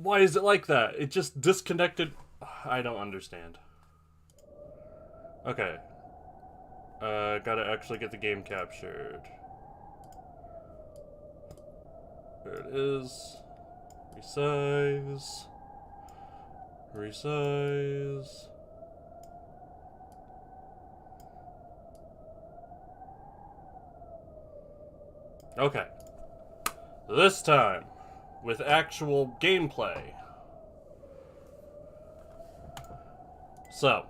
Why is it like that? It just disconnected. I don't understand. Okay. Gotta actually get the game captured. There it is. Resize. Resize. Okay. This time, with actual gameplay. So,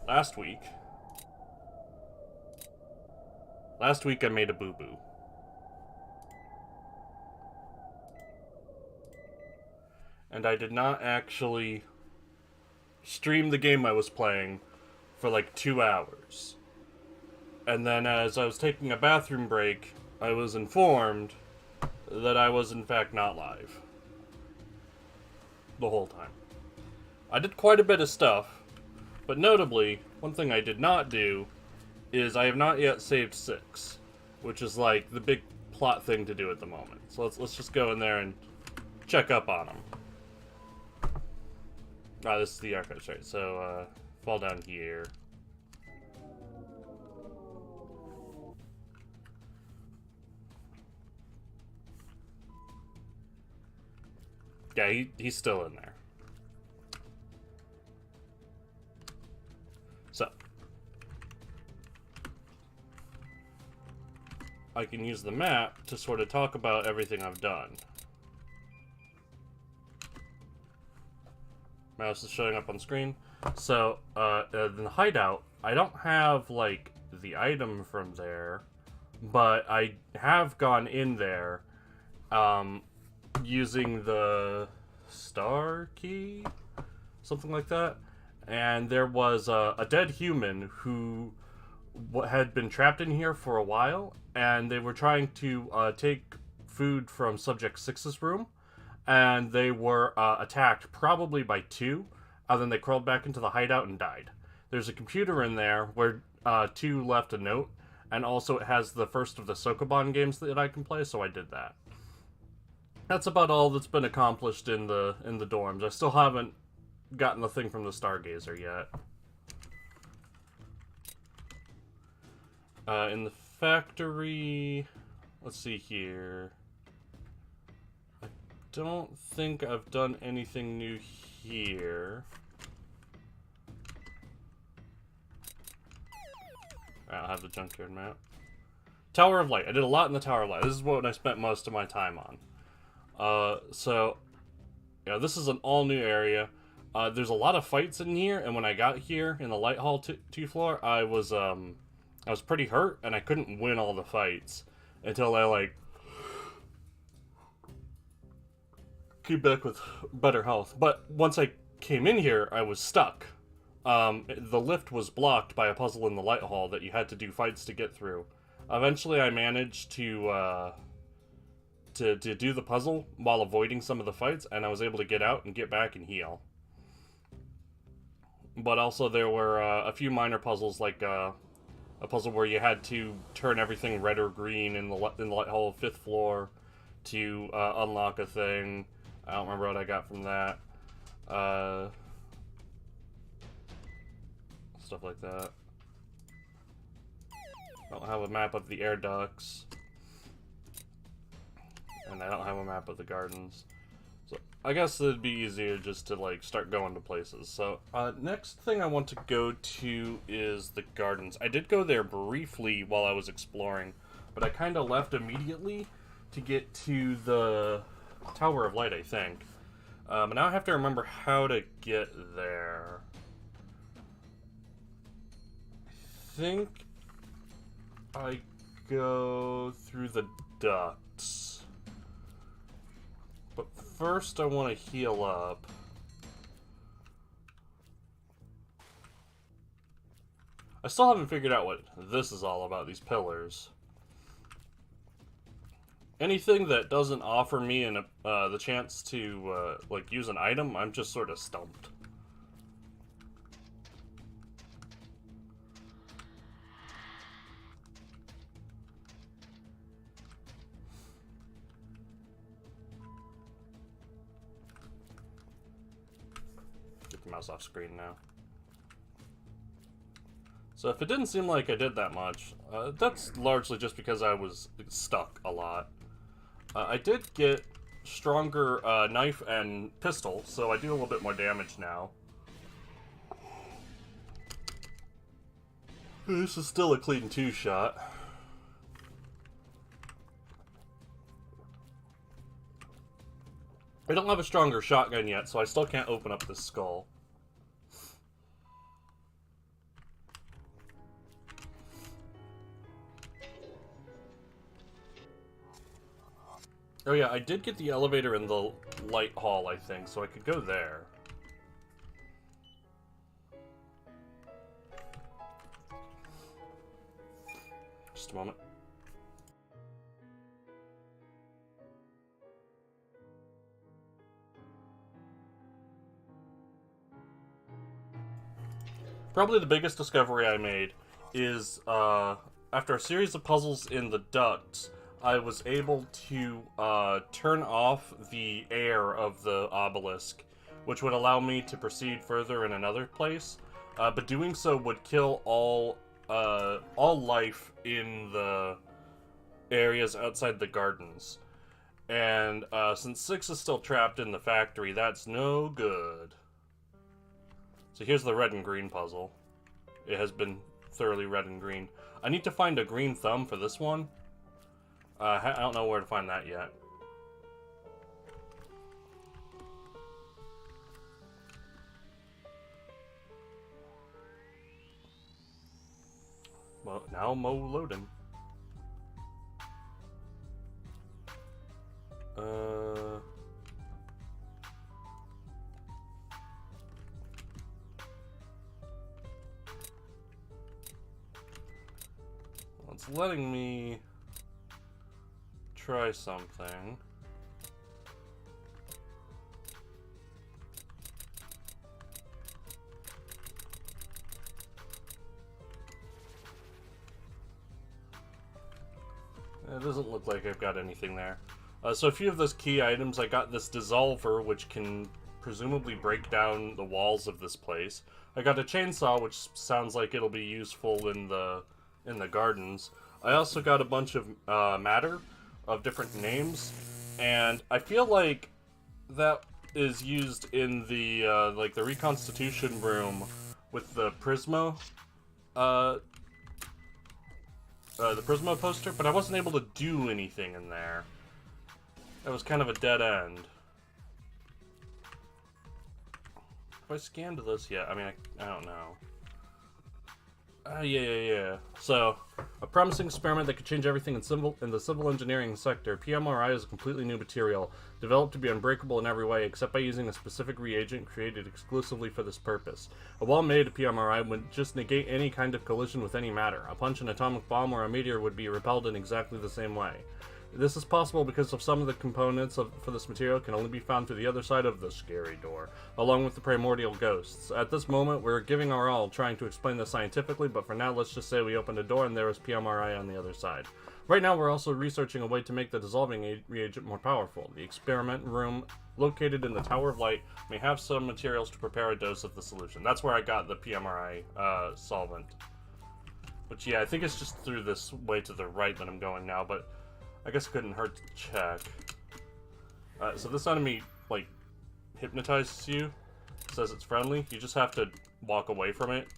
last week I made a boo-boo. And I did not actually stream the game I was playing for like 2 hours. And then as I was taking a bathroom break, I was informed that I was in fact not live. The whole time. I did quite a bit of stuff, but notably, one thing I did not do is I have not yet saved 6, which is like the big plot thing to do at the moment. So let's just go in there and check up on them. Ah, this is the archive, right? So fall down here. Yeah, he's still in there. So I can use the map to sort of talk about everything I've done. Mouse is showing up on screen. So, in the hideout, I don't have, like, the item from there, but I have gone in there, using the star key? Something like that. And there was a dead human who had been trapped in here for a while, and they were trying to take food from Subject 6's room, and they were attacked probably by 2, and then they crawled back into the hideout and died. There's a computer in there where 2 left a note, and also it has the first of the Sokoban games that I can play, so I did that. That's about all that's been accomplished in the dorms. I still haven't gotten the thing from the Stargazer yet. In the factory, let's see here. I don't think I've done anything new here. I don't have the junkyard map. Tower of Light. I did a lot in the Tower of Light. This is what I spent most of my time on. So, yeah, this is an all-new area. There's a lot of fights in here, and when I got here in the Light Hall 2 floor, I was pretty hurt, and I couldn't win all the fights until I, like, came back with better health. But once I came in here, I was stuck. The lift was blocked by a puzzle in the Light Hall that you had to do fights to get through. Eventually, I managed to do the puzzle while avoiding some of the fights, and I was able to get out and get back and heal. But also there were a few minor puzzles, like a puzzle where you had to turn everything red or green in the Light Hall 5th floor to unlock a thing. I don't remember what I got from that. Stuff like that. I don't have a map of the air ducts. And I don't have a map of the gardens. So I guess it'd be easier just to like start going to places. So next thing I want to go to is the gardens. I did go there briefly while I was exploring, but I kind of left immediately to get to the Tower of Light, I think. And now I have to remember how to get there. I think I go through the ducts. But first I want to heal up. I still haven't figured out what this is all about, these pillars. Anything that doesn't offer me the chance to like use an item, I'm just sort of stumped. mouse off screen now. So if it didn't seem like I did that much, that's largely just because I was stuck a lot. I did get stronger knife and pistol, so I do a little bit more damage now. This is still a clean 2-shot. I don't have a stronger shotgun yet, so I still can't open up this skull. Oh yeah, I did get the elevator in the light hall, I think, so I could go there. Just a moment. Probably the biggest discovery I made is, after a series of puzzles in the ducts, I was able to turn off the air of the obelisk, which would allow me to proceed further in another place. But doing so would kill all life in the areas outside the gardens. And since 6 is still trapped in the factory, that's no good. So here's the red and green puzzle. It has been thoroughly red and green. I need to find a green thumb for this one. I don't know where to find that yet. Well, now Mo loading. Well, it's letting me try something. It doesn't look like I've got anything there. So a few of those key items, I got this dissolver, which can presumably break down the walls of this place. I got a chainsaw, which sounds like it'll be useful in the gardens. I also got a bunch of matter of different names, and I feel like that is used in the like the reconstitution room with the Prisma poster, but I wasn't able to do anything in there. That was kind of a dead end. Have I scanned this yet? I mean, I don't know. Yeah. So, a promising experiment that could change everything in the civil engineering sector. PMRI is a completely new material, developed to be unbreakable in every way, except by using a specific reagent created exclusively for this purpose. A well-made PMRI would just negate any kind of collision with any matter. A punch, an atomic bomb, or a meteor would be repelled in exactly the same way. This is possible because of some of the components for this material can only be found through the other side of the scary door, along with the primordial ghosts. At this moment, we're giving our all trying to explain this scientifically, but for now, let's just say we opened a door and there was PMRI on the other side. Right now, we're also researching a way to make the dissolving reagent more powerful. The experiment room, located in the Tower of Light, may have some materials to prepare a dose of the solution. That's where I got the PMRI solvent. Which, yeah, I think it's just through this way to the right that I'm going now, but I guess it couldn't hurt to check. So this enemy, like, hypnotizes you. Says it's friendly. You just have to walk away from it.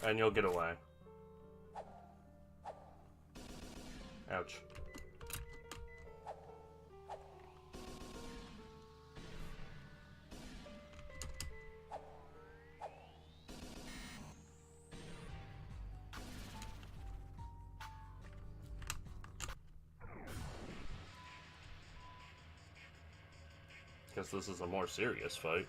And you'll get away. Ouch. Guess this is a more serious fight.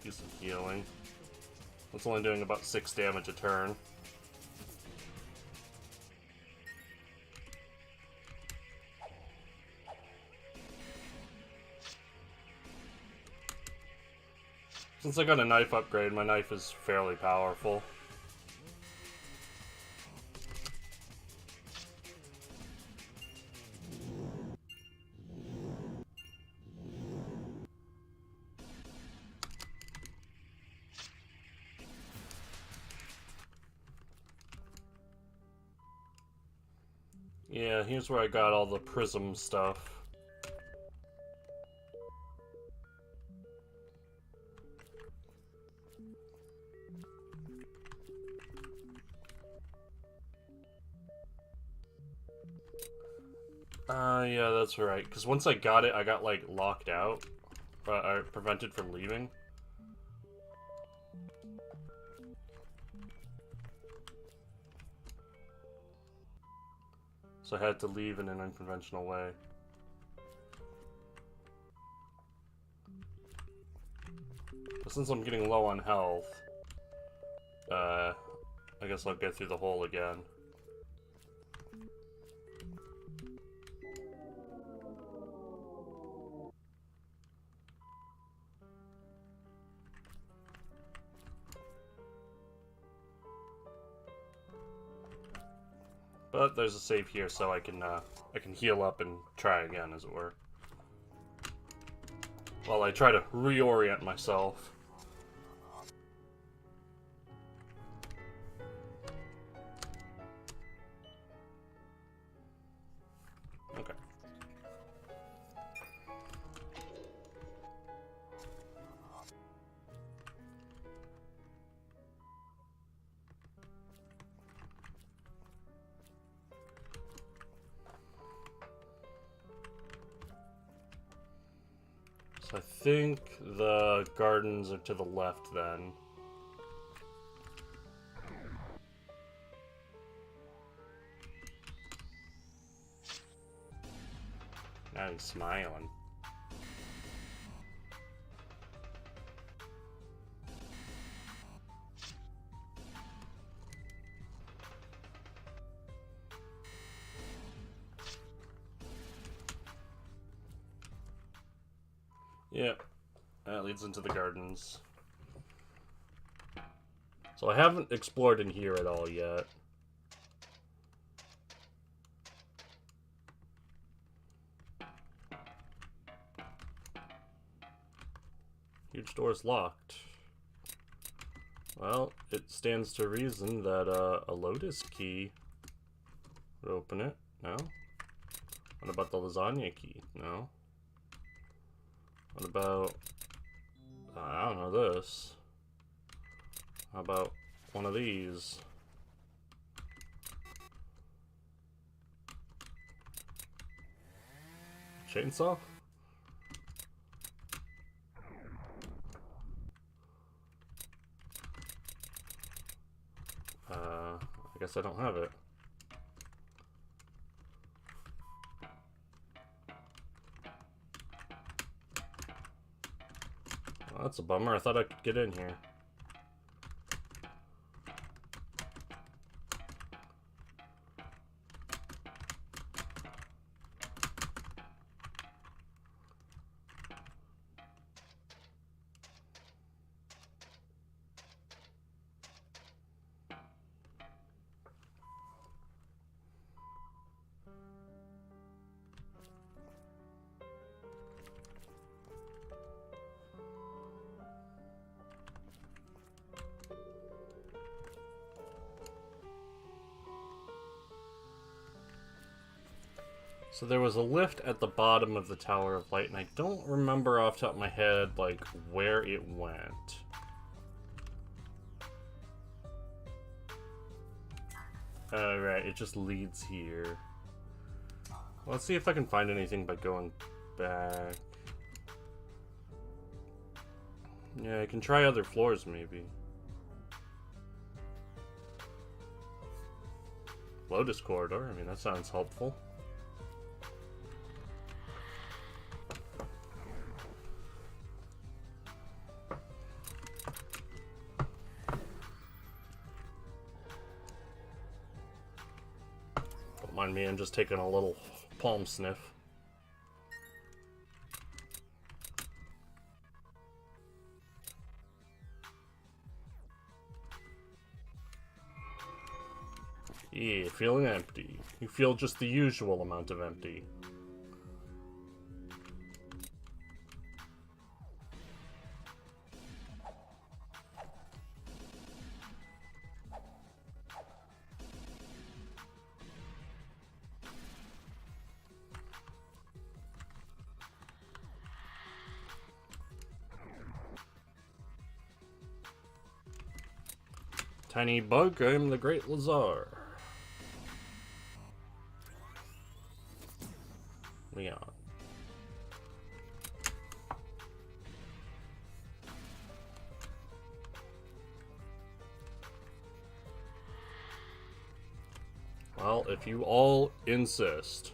Do some healing. It's only doing about 6 damage a turn. Since I got a knife upgrade, my knife is fairly powerful. Yeah, here's where I got all the prism stuff. Yeah, that's right. Because once I got it, I got, like, locked out. Prevented from leaving. So I had to leave in an unconventional way. But since I'm getting low on health, I guess I'll get through the hole again. But there's a save here, so I can heal up and try again, as it were. While I try to reorient myself. Okay. So I think the gardens are to the left then. Now he's smiling. Yep, that leads into the gardens. So I haven't explored in here at all yet. Huge door's locked. Well, it stands to reason that a lotus key would open it. No? What about the lasagna key? No? What about... I don't know this. How about one of these? Chainsaw? I guess I don't have it. Well, that's a bummer. I thought I could get in here. So there was a lift at the bottom of the Tower of Light, and I don't remember off the top of my head, like, where it went. Alright, it just leads here. Let's see if I can find anything by going back. Yeah, I can try other floors, maybe. Lotus Corridor, I mean, that sounds helpful. Don't mind me, I'm just taking a little palm sniff. Yeah, feeling empty. You feel just the usual amount of empty. Tiny bug, I am the great Lazar. Leon. Well, if you all insist.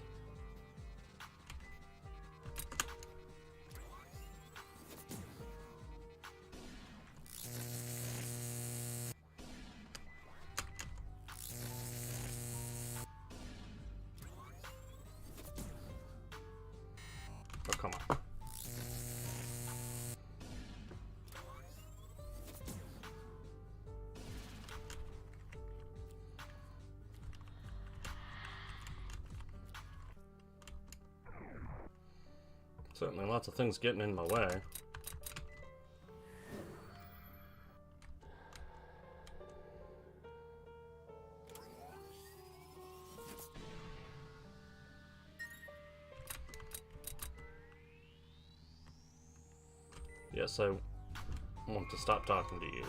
Oh, come on. Certainly lots of things getting in my way. Yes, I want to stop talking to you.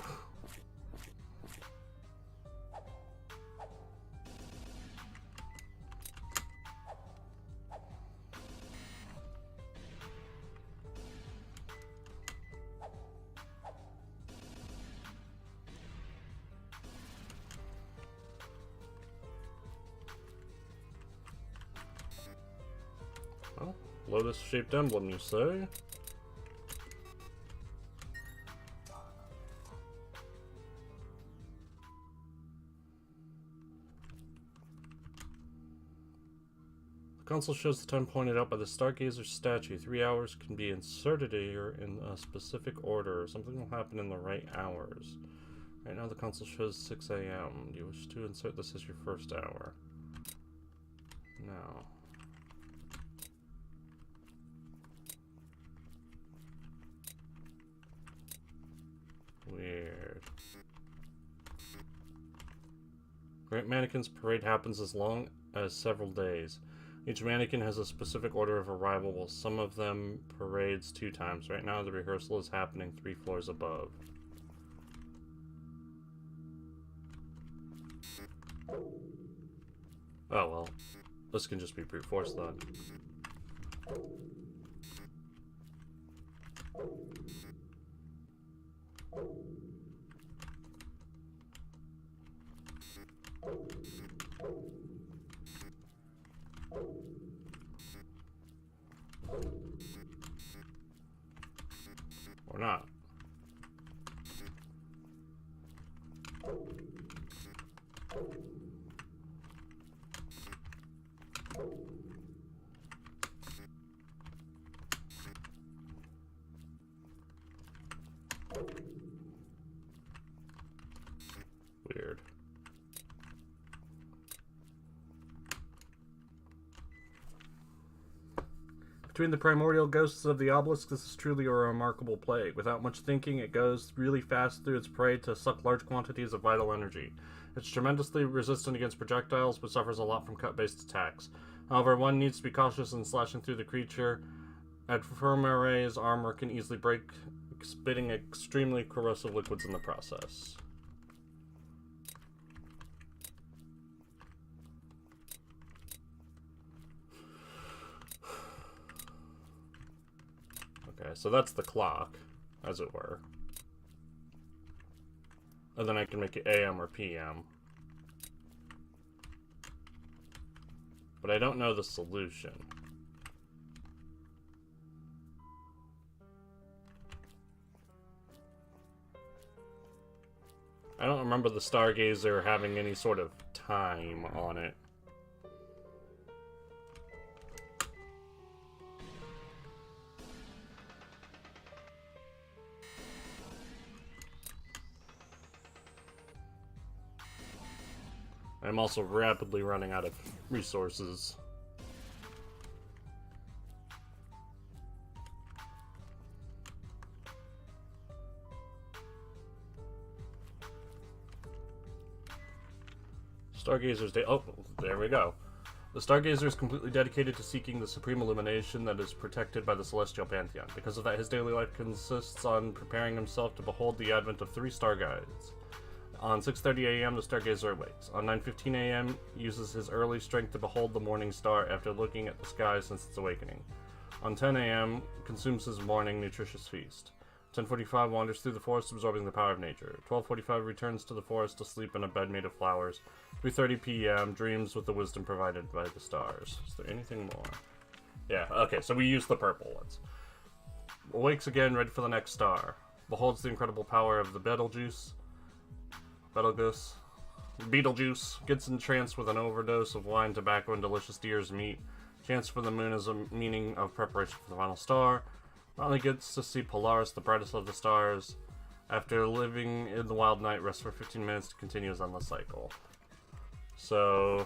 Well, lotus-shaped emblem, you say? The console shows the time pointed out by the Stargazer statue. 3 hours can be inserted here in a specific order. Something will happen in the right hours. Right now the console shows 6 a.m. Do you wish to insert this as your first hour? No. Weird. Great Mannequin's parade happens as long as several days. Each mannequin has a specific order of arrival, while some of them parades 2 times. Right now the rehearsal is happening 3 floors above. Oh well, this can just be brute force then. Or not. Weird. Between the primordial ghosts of the obelisk, this is truly a remarkable plague. Without much thinking, it goes really fast through its prey to suck large quantities of vital energy. It's tremendously resistant against projectiles, but suffers a lot from cut-based attacks. However, one needs to be cautious in slashing through the creature. Advermare's armor can easily break, spitting extremely corrosive liquids in the process. Okay, so that's the clock, as it were. And then I can make it AM or PM. But I don't know the solution. I don't remember the Stargazer having any sort of time on it. I'm also rapidly running out of resources. Stargazer's Day. Oh, there we go. The Stargazer is completely dedicated to seeking the supreme illumination that is protected by the celestial pantheon. Because of that, his daily life consists on preparing himself to behold the advent of 3 star guides. On 6:30 a.m., the Stargazer awakes. On 9:15 a.m., uses his early strength to behold the morning star after looking at the sky since its awakening. On 10 a.m., consumes his morning nutritious feast. 10:45 wanders through the forest absorbing the power of nature. 12:45 returns to the forest to sleep in a bed made of flowers. 3:30 p.m. dreams with the wisdom provided by the stars. Is there anything more? Yeah, okay, so we use the purple ones. Awakes again, ready for the next star. Beholds the incredible power of the Betelgeuse. Gets entranced with an overdose of wine, tobacco, and delicious deer's meat. Chance for the moon is a meaning of preparation for the final star. Finally gets to see Polaris, the brightest of the stars. After living in the wild night, rests for 15 minutes to continue his endless cycle. So...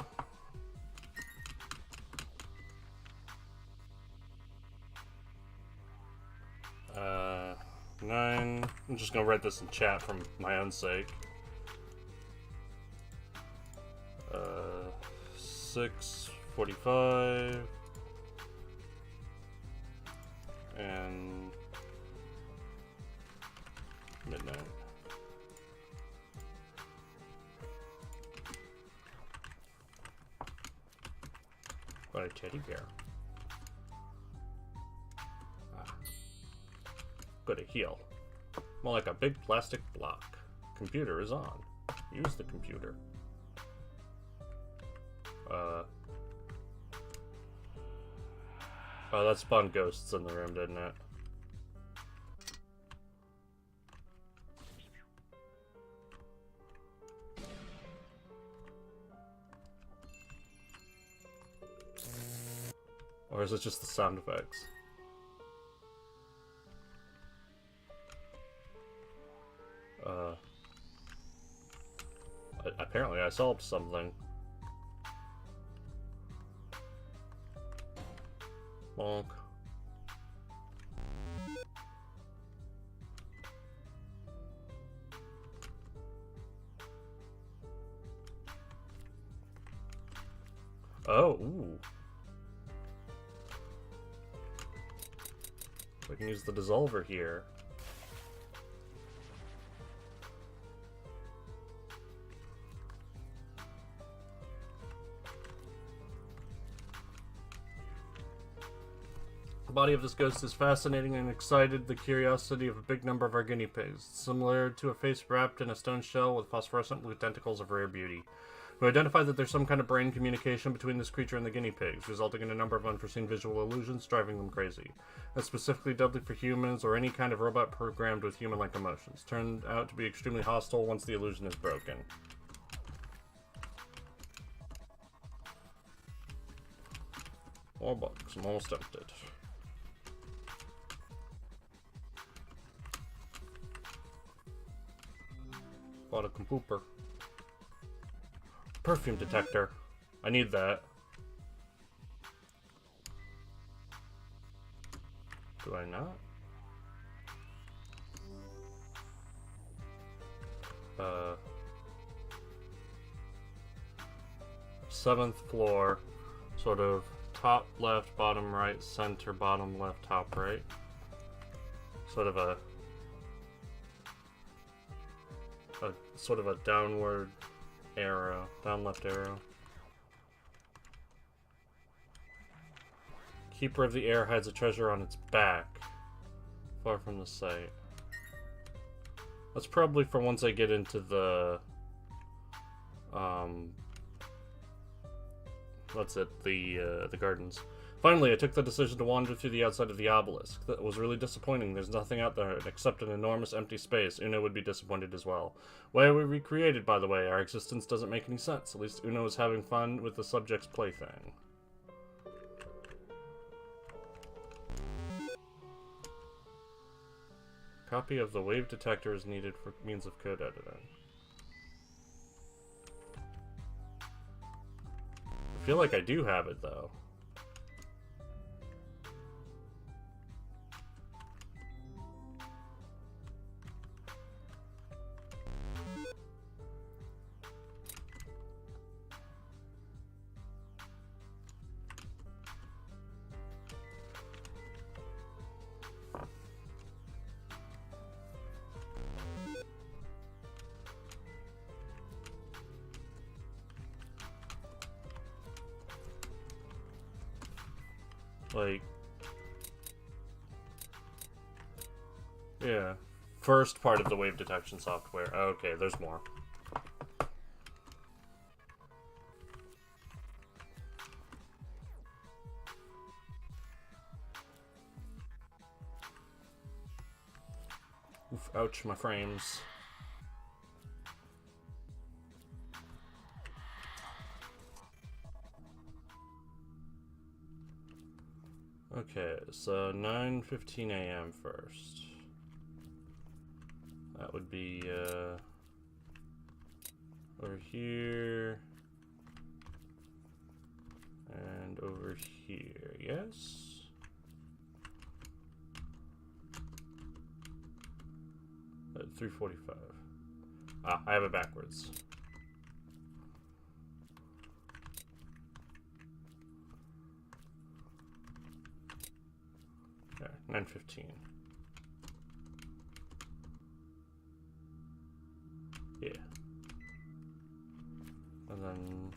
9... I'm just gonna write this in chat for my own sake. 6:45... and midnight. What a teddy bear. Good to heal. More like a big plastic block. Computer is on. Use the computer. Oh, that spawned ghosts in the room, didn't it? Or is it just the sound effects? Apparently I solved something. Bonk. Oh, ooh. We can use the dissolver here. The body of this ghost is fascinating and excited the curiosity of a big number of our guinea pigs, similar to a face wrapped in a stone shell with phosphorescent blue tentacles of rare beauty. We identified that there's some kind of brain communication between this creature and the guinea pigs, resulting in a number of unforeseen visual illusions driving them crazy. That's specifically deadly for humans or any kind of robot programmed with human-like emotions. Turned out to be extremely hostile once the illusion is broken. More bugs, I'm almost tempted. Bought a pooper. Perfume detector. I need that. Do I not? 7th floor. Sort of top left, bottom right, center, bottom left, top right. Sort of a downward arrow, down left arrow. Keeper of the air hides a treasure on its back, far from the sight. That's probably for once I get into the the gardens. Finally, I took the decision to wander through the outside of the obelisk. That was really disappointing. There's nothing out there except an enormous empty space. Uno would be disappointed as well. Why are we recreated, by the way? Our existence doesn't make any sense. At least Uno is having fun with the subject's plaything. Copy of the wave detector is needed for means of code editing. feel like I do have it, though. Like, yeah, first part of the wave detection software. Okay, there's more. Oof, ouch, my frames. Okay, so 9:15 a.m. first. That would be over here and over here. Yes. At 3:45. Ah, I have it backwards. Okay, 9:15. Yeah. And then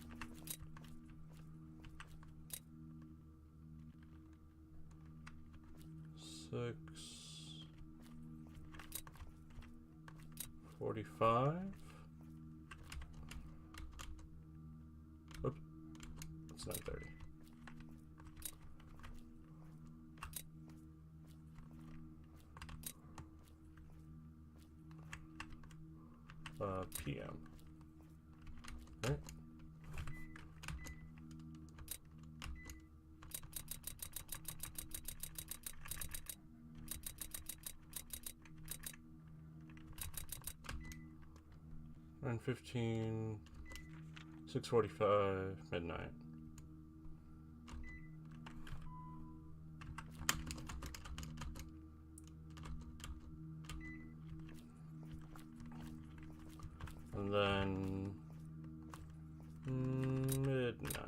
six 45. Oops, it's 9:30. PM. Right. Nine 15, 6:45, midnight. And then midnight.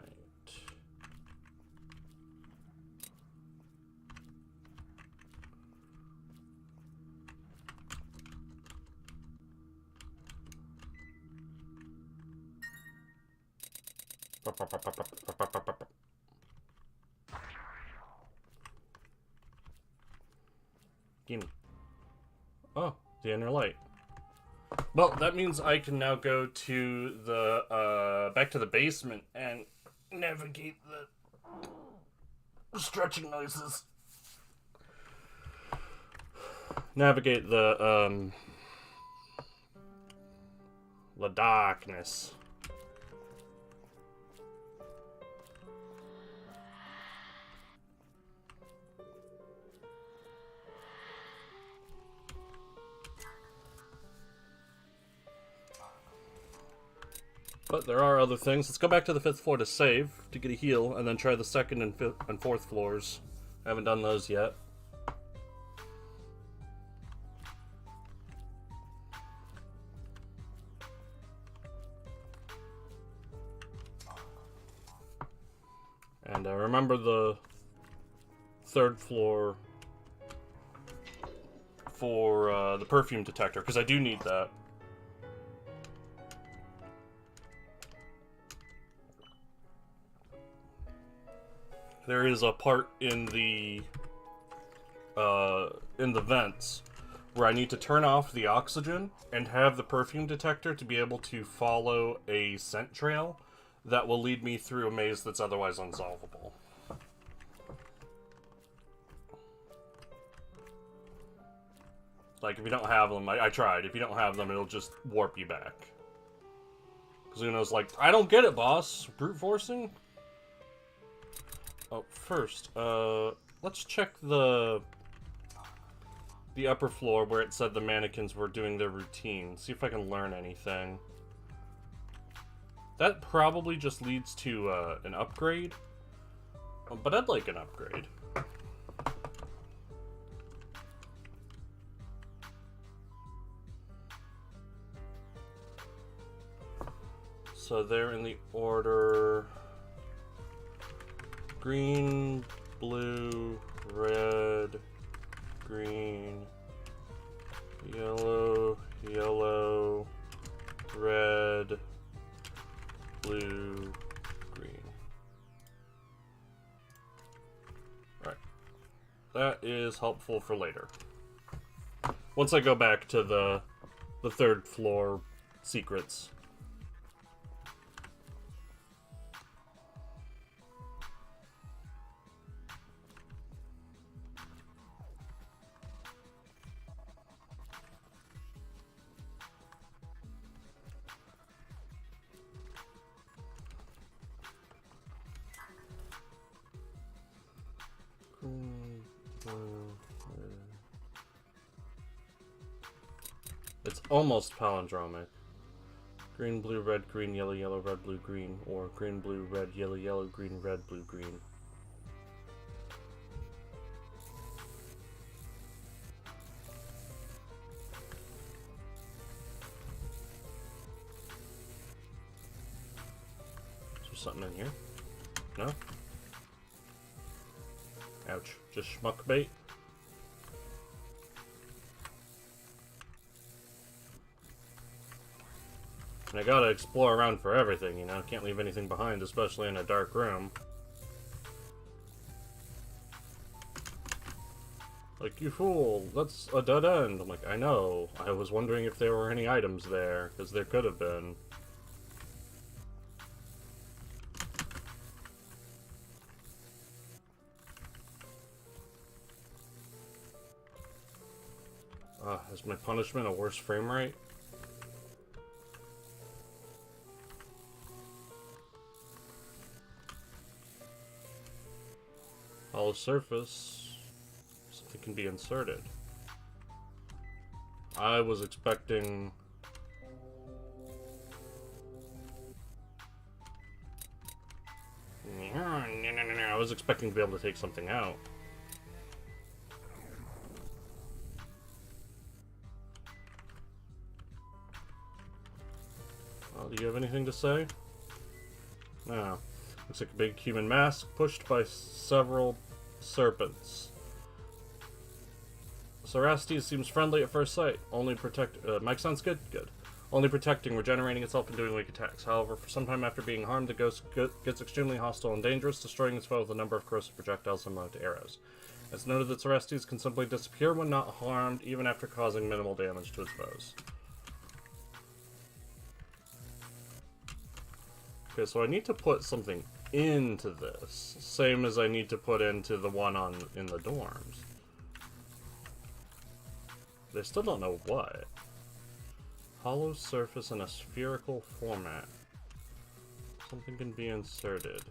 Gimme. Oh, the inner light. Well, that means I can now go to the, back to the basement and navigate the stretching noises. Navigate the darkness. But there are other things. Let's go back to the 5th floor to save, to get a heal, and then try the 2nd and 5th and 4th floors. I haven't done those yet. And remember the 3rd floor for the perfume detector, because I do need that. There is a part in the vents where I need to turn off the oxygen and have the perfume detector to be able to follow a scent trail that will lead me through a maze that's otherwise unsolvable. Like, if you don't have them, I tried. If you don't have them, it'll just warp you back. Because Uno's like, I don't get it, boss. Brute forcing? Oh, first, let's check the upper floor where it said the mannequins were doing their routine. See if I can learn anything. That probably just leads to an upgrade. But I'd like an upgrade. So they're in the order green, blue, red, green, yellow, yellow, red, blue, green. Right. That is helpful for later. Once I go back to the third floor secrets. It's almost palindromic. Green, blue, red, green, yellow, yellow, red, blue, green, or green, blue, red, yellow, yellow, green, red, blue, green. Is there something in here? No? Ouch. Just schmuck bait? And I gotta explore around for everything, you know? Can't leave anything behind, especially in a dark room. Like, you fool, that's a dead end. I'm like, I know. I was wondering if there were any items there, because there could have been. Is my punishment a worse frame rate? Hollow surface. Something can be inserted. I was expecting... I was expecting to be able to take something out. Well, do you have anything to say? No. Looks like a big human mask pushed by several serpents. Cerastes seems friendly at first sight. Only Mike sounds good? Good. Only protecting, regenerating itself, and doing weak attacks. However, for some time after being harmed, the ghost gets extremely hostile and dangerous, destroying its foe with a number of corrosive projectiles similar to arrows. It's noted that Cerastes can simply disappear when not harmed, even after causing minimal damage to its foes. Okay, so I need to put something into this, same as I need to put into the one in the dorms. They still don't know what. Hollow surface in a spherical format. Something can be inserted.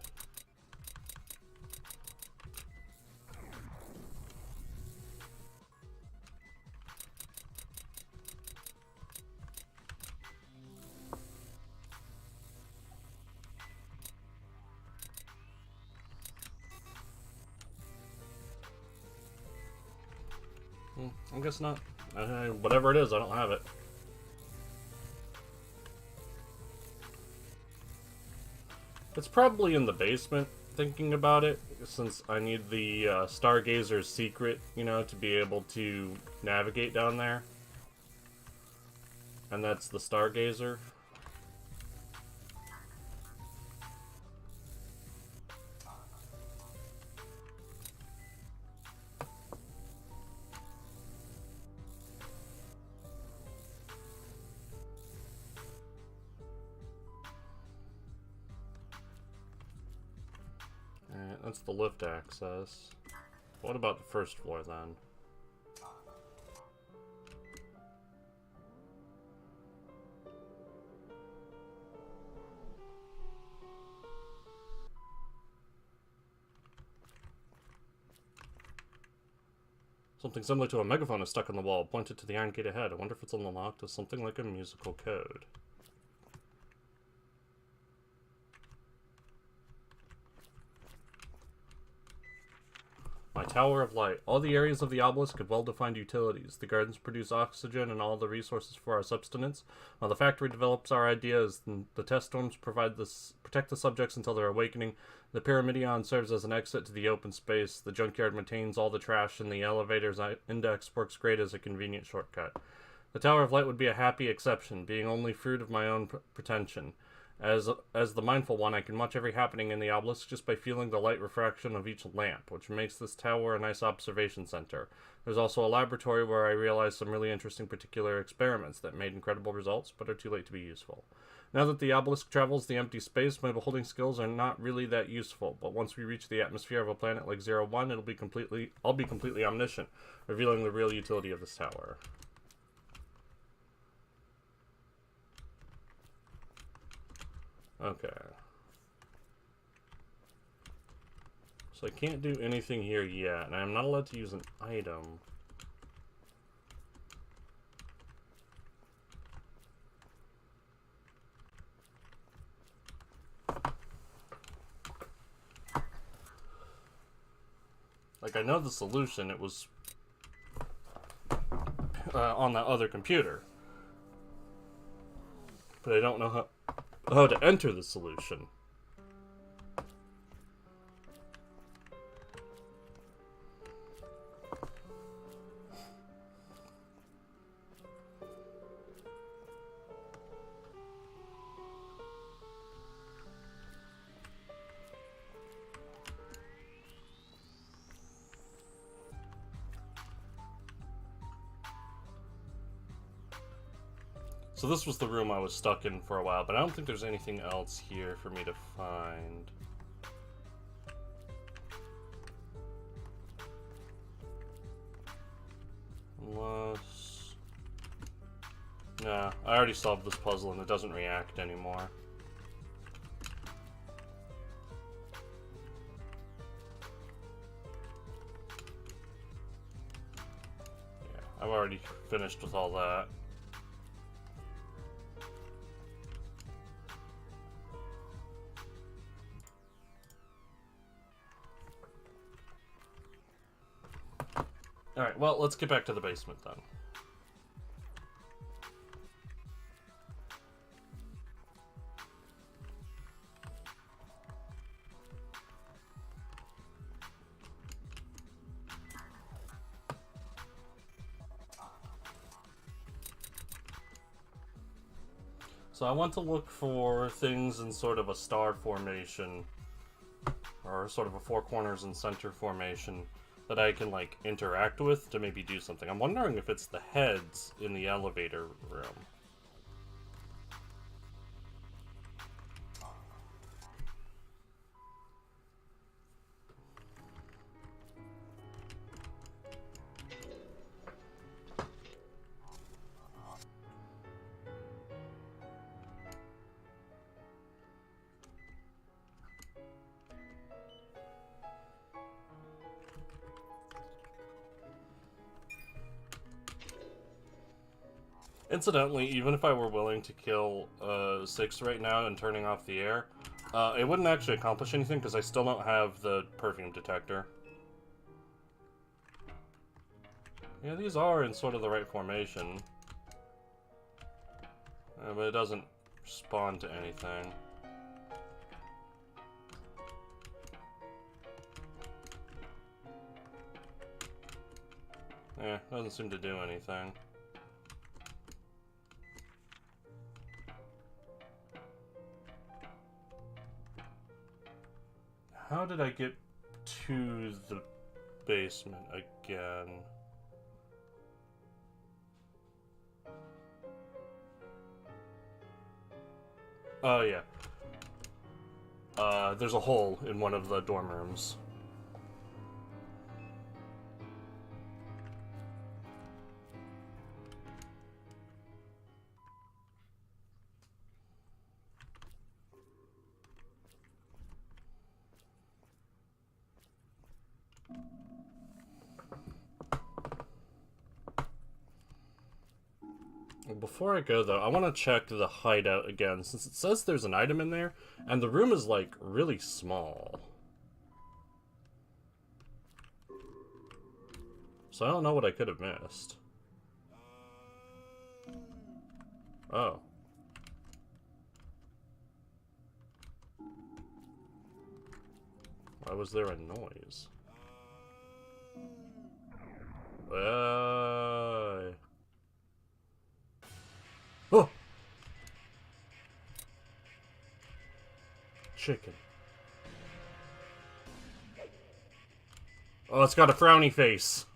I guess not. Whatever it is, I don't have it. It's probably in the basement, thinking about it, since I need the Stargazer's secret, you know, to be able to navigate down there. And that's the Stargazer. That's the lift access. What about the first floor, then? Something similar to a megaphone is stuck on the wall, pointed to the iron gate ahead. I wonder if it's unlocked with something like a musical code. My Tower of Light. All the areas of the obelisk have well-defined utilities. The gardens produce oxygen and all the resources for our subsistence, while the factory develops our ideas. The test storms protect the subjects until their awakening. The Pyramidion serves as an exit to the open space. The junkyard maintains all the trash, and the elevator's index works great as a convenient shortcut. The Tower of Light would be a happy exception, being only fruit of my own pretension. As the mindful one, I can watch every happening in the obelisk just by feeling the light refraction of each lamp, which makes this tower a nice observation center. There's also a laboratory where I realized some really interesting particular experiments that made incredible results, but are too late to be useful. Now that the obelisk travels the empty space, my beholding skills are not really that useful, but once we reach the atmosphere of a planet like 01, I'll be completely omniscient, revealing the real utility of this tower. Okay. So I can't do anything here yet, and I'm not allowed to use an item. Like, I know the solution. It was on that other computer. But I don't know how to enter the solution. So this was the room I was stuck in for a while, but I don't think there's anything else here for me to find. Unless... Nah, I already solved this puzzle and it doesn't react anymore. Yeah, I've already finished with all that. Alright, well, let's get back to the basement then. So I want to look for things in sort of a star formation, or sort of a four corners and center formation, that I can, like, interact with to maybe do something. I'm wondering if it's the heads in the elevator room. Incidentally, even if I were willing to kill 6 right now and turning off the air, it wouldn't actually accomplish anything because I still don't have the perfume detector. Yeah, these are in sort of the right formation. But it doesn't respond to anything. Yeah, doesn't seem to do anything. How did I get to the basement again? Oh, yeah. There's a hole in one of the dorm rooms. Before I go, though, I want to check the hideout again, since it says there's an item in there, and the room is, like, really small. So I don't know what I could have missed. Oh. Why was there a noise? Oh! Chicken. Oh, it's got a frowny face.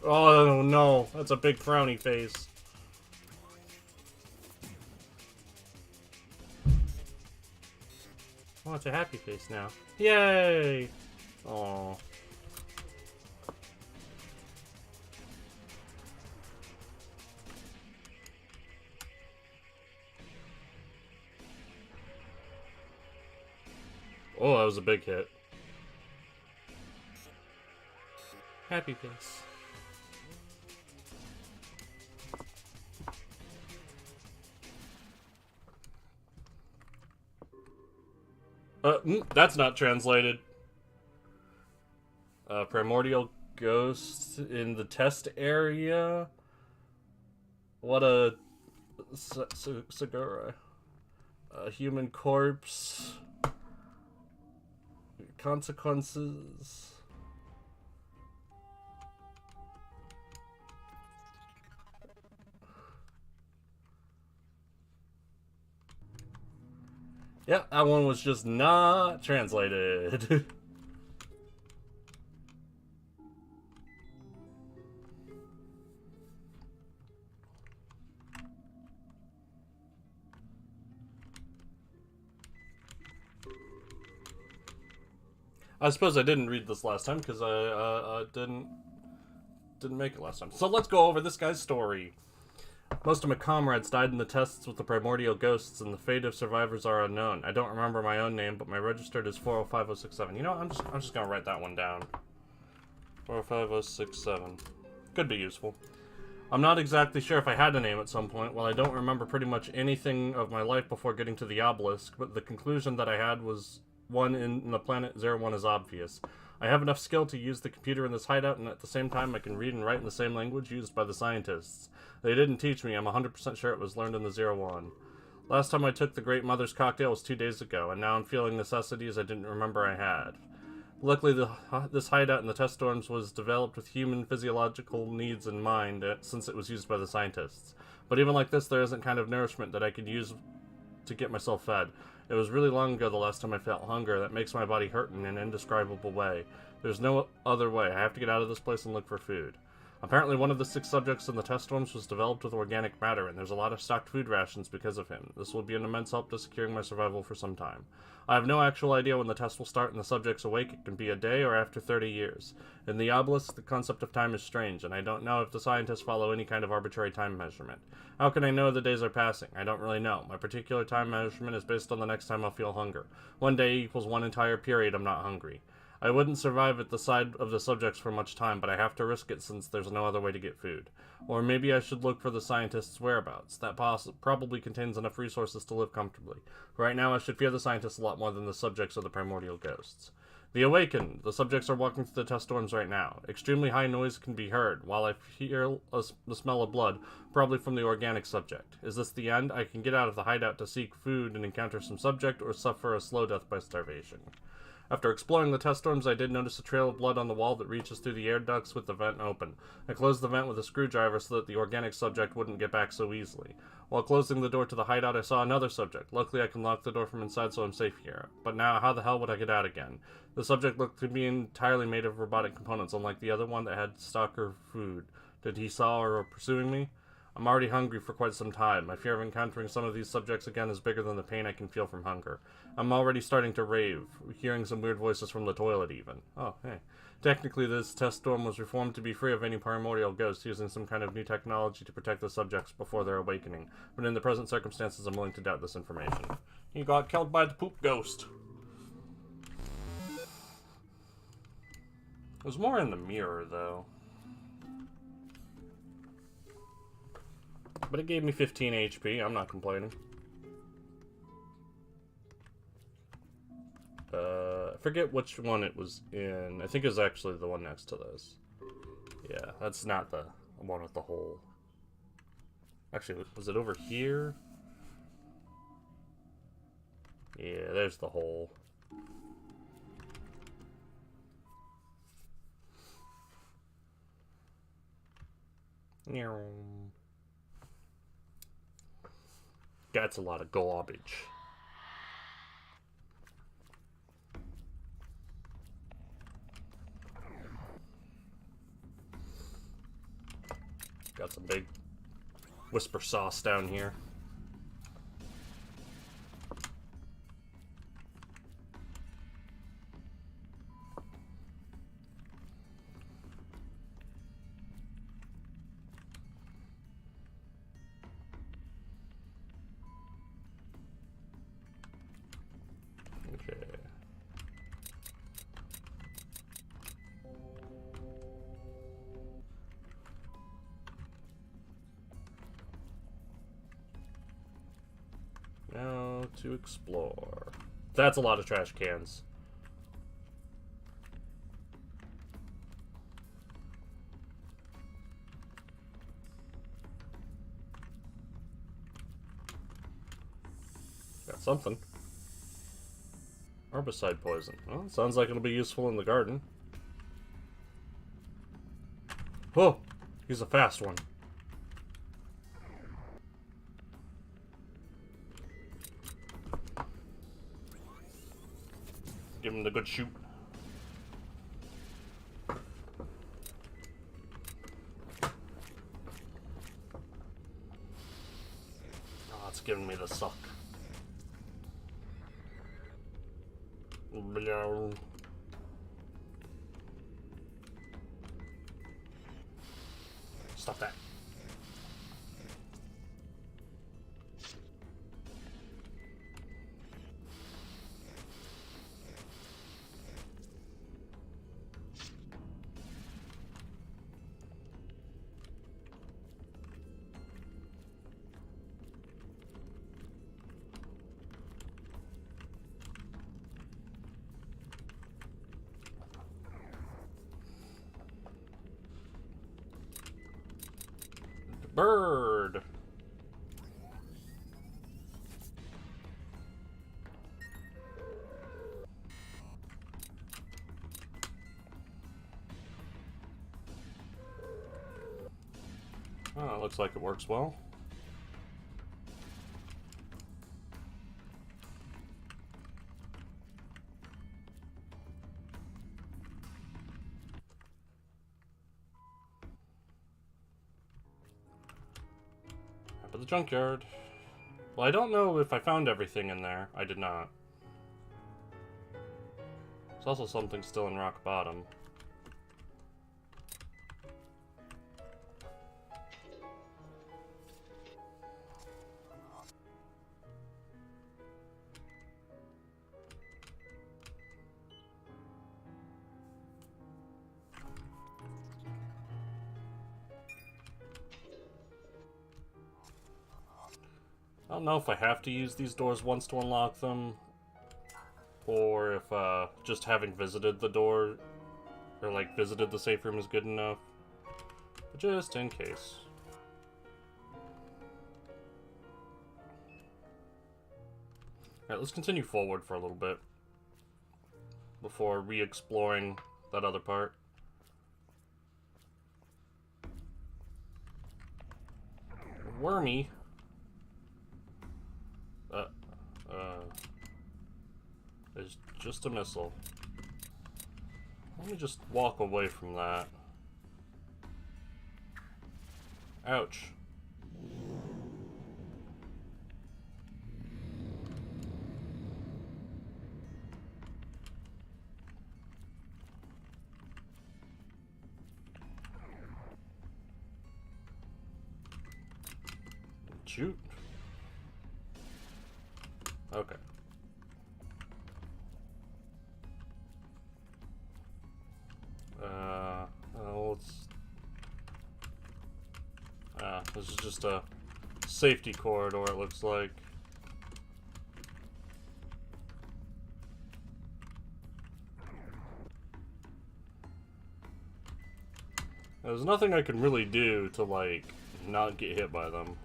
Oh no, that's a big frowny face. Oh, it's a happy face now. Yay! Oh. Oh, that was a big hit. Happy face. That's not translated. Primordial ghost in the test area. What a Segura. A human corpse. Consequences. Yeah, that one was just not translated. I suppose I didn't read this last time because I didn't make it last time. So let's go over this guy's story. Most of my comrades died in the tests with the primordial ghosts, and the fate of survivors are unknown. I don't remember my own name, but my registered is 405067. You know, I'm just gonna write that one down. 405067. Could be useful. I'm not exactly sure if I had a name at some point. Well, I don't remember pretty much anything of my life before getting to the obelisk, but the conclusion that I had was one in the planet 01 is obvious. I have enough skill to use the computer in this hideout, and at the same time I can read and write in the same language used by the scientists. They didn't teach me. I'm 100% sure it was learned in the 01. Last time I took the Great Mother's cocktail was 2 days ago, and now I'm feeling necessities I didn't remember I had. Luckily, this hideout in the test storms was developed with human physiological needs in mind, since it was used by the scientists. But even like this, there isn't kind of nourishment that I could use to get myself fed. It was really long ago the last time I felt hunger. That makes my body hurt in an indescribable way. There's no other way. I have to get out of this place and look for food. Apparently one of the 6 subjects in the test storms was developed with organic matter, and there's a lot of stocked food rations because of him. This will be an immense help to securing my survival for some time. I have no actual idea when the test will start and the subjects awake. It can be a day or after 30 years. In the obelisk, the concept of time is strange, and I don't know if the scientists follow any kind of arbitrary time measurement. How can I know the days are passing? I don't really know. My particular time measurement is based on the next time I'll feel hunger. 1 day equals 1 entire period I'm not hungry. I wouldn't survive at the side of the subjects for much time, but I have to risk it since there's no other way to get food. Or maybe I should look for the scientists' whereabouts. That probably contains enough resources to live comfortably. Right now I should fear the scientists a lot more than the subjects or the primordial ghosts. The Awakened. The subjects are walking through the test storms right now. Extremely high noise can be heard, while I hear the smell of blood, probably from the organic subject. Is this the end? I can get out of the hideout to seek food and encounter some subject, or suffer a slow death by starvation. After exploring the test storms, I did notice a trail of blood on the wall that reaches through the air ducts with the vent open. I closed the vent with a screwdriver so that the organic subject wouldn't get back so easily. While closing the door to the hideout, I saw another subject. Luckily, I can lock the door from inside, so I'm safe here. But now, how the hell would I get out again? The subject looked to be entirely made of robotic components, unlike the other one that had stock or food. Did he saw or pursuing me? I'm already hungry for quite some time. My fear of encountering some of these subjects again is bigger than the pain I can feel from hunger. I'm already starting to rave, hearing some weird voices from the toilet even. Oh, hey. Technically, this test storm was reformed to be free of any primordial ghosts, using some kind of new technology to protect the subjects before their awakening. But in the present circumstances, I'm willing to doubt this information. He got killed by the poop ghost. There's more in the mirror, though. But it gave me 15 HP. I'm not complaining. forget which one it was in. I think it was actually the one next to this. Yeah, that's not the one with the hole. Actually, was it over here? Yeah, there's the hole. That's a lot of garbage. Got some big whisper sauce down here. Okay. Now to explore. That's a lot of trash cans. Got something. Herbicide poison. Well, sounds like it'll be useful in the garden. Oh, he's a fast one. Give him the good shoot. Oh, it's giving me the suck. Stop that. Bird. Oh, looks like it works well. Up at the junkyard. Well, I don't know if I found everything in there. I did not. There's also something still in rock bottom. I don't know if I have to use these doors once to unlock them, or if just having visited the door, or like visited the safe room is good enough, but just in case. Alright, let's continue forward for a little bit before re-exploring that other part. Wormy. It's just a missile. Let me just walk away from that. Ouch. Shoot. Okay. This is just a safety corridor, it looks like. There's nothing I can really do to, like, not get hit by them.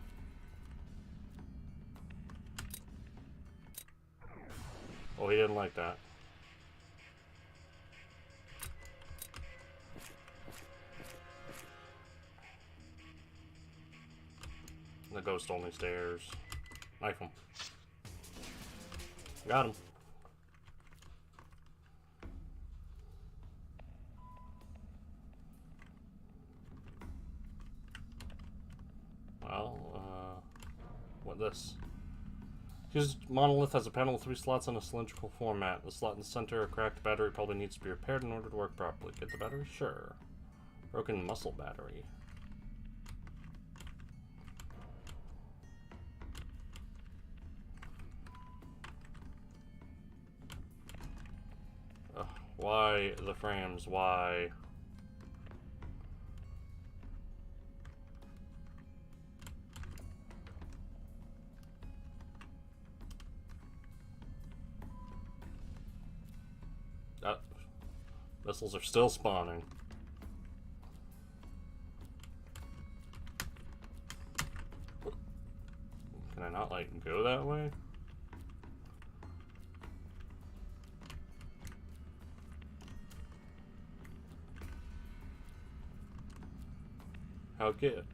Oh, he didn't like that. The ghost only stares. Knife him. Got him. Well, what this? His monolith has a panel with 3 slots on a cylindrical format. The slot in the center, a cracked battery, probably needs to be repaired in order to work properly. Get the battery? Sure. Broken muscle battery. Ugh, why the frames? Why? Missiles are still spawning. Can I not, like, go that way? How good?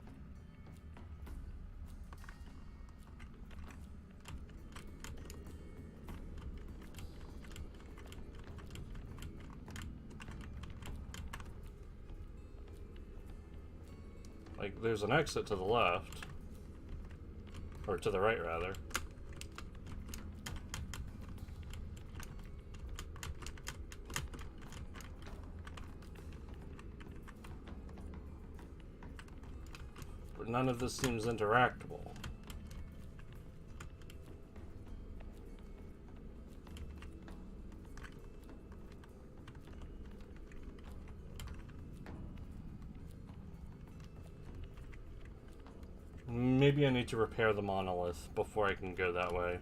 Like, there's an exit to the left. Or to the right, rather. But none of this seems interactable. Maybe I need to repair the monolith before I can go that way.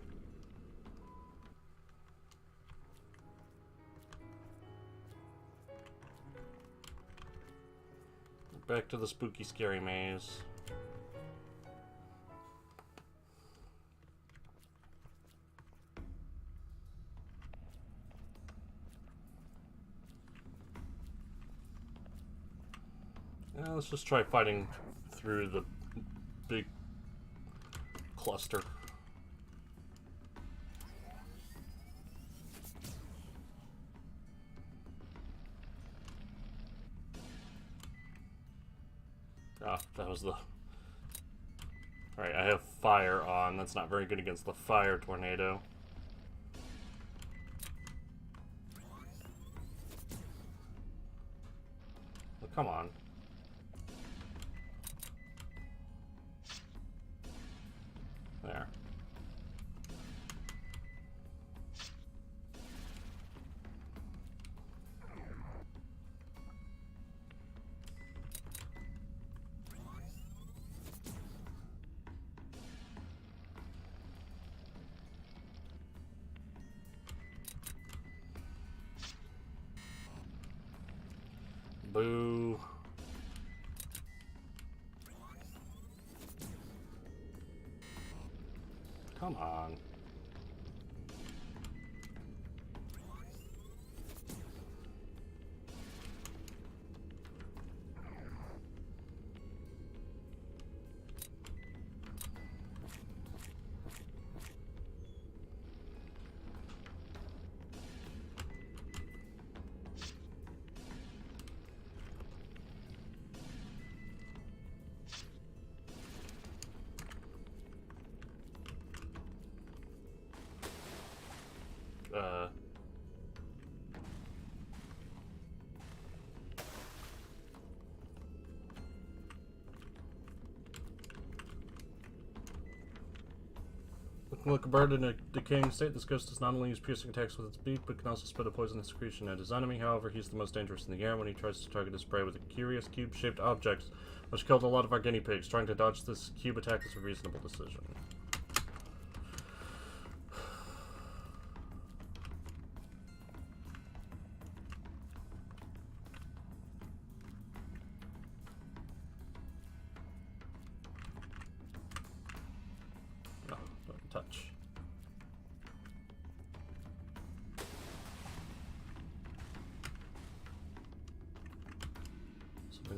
Back to the spooky, scary maze. Yeah, let's just try fighting through the big cluster. Ah, that was the... Alright, I have fire on. That's not very good against the fire tornado. Oh, come on. There. Boo. Come on. Looking like a bird in a decaying state, this ghost does not only use piercing attacks with its beak, but can also spit a poisonous secretion at his enemy. However, he's the most dangerous in the air when he tries to target his prey with a curious cube-shaped object, which killed a lot of our guinea pigs. Trying to dodge this cube attack is a reasonable decision.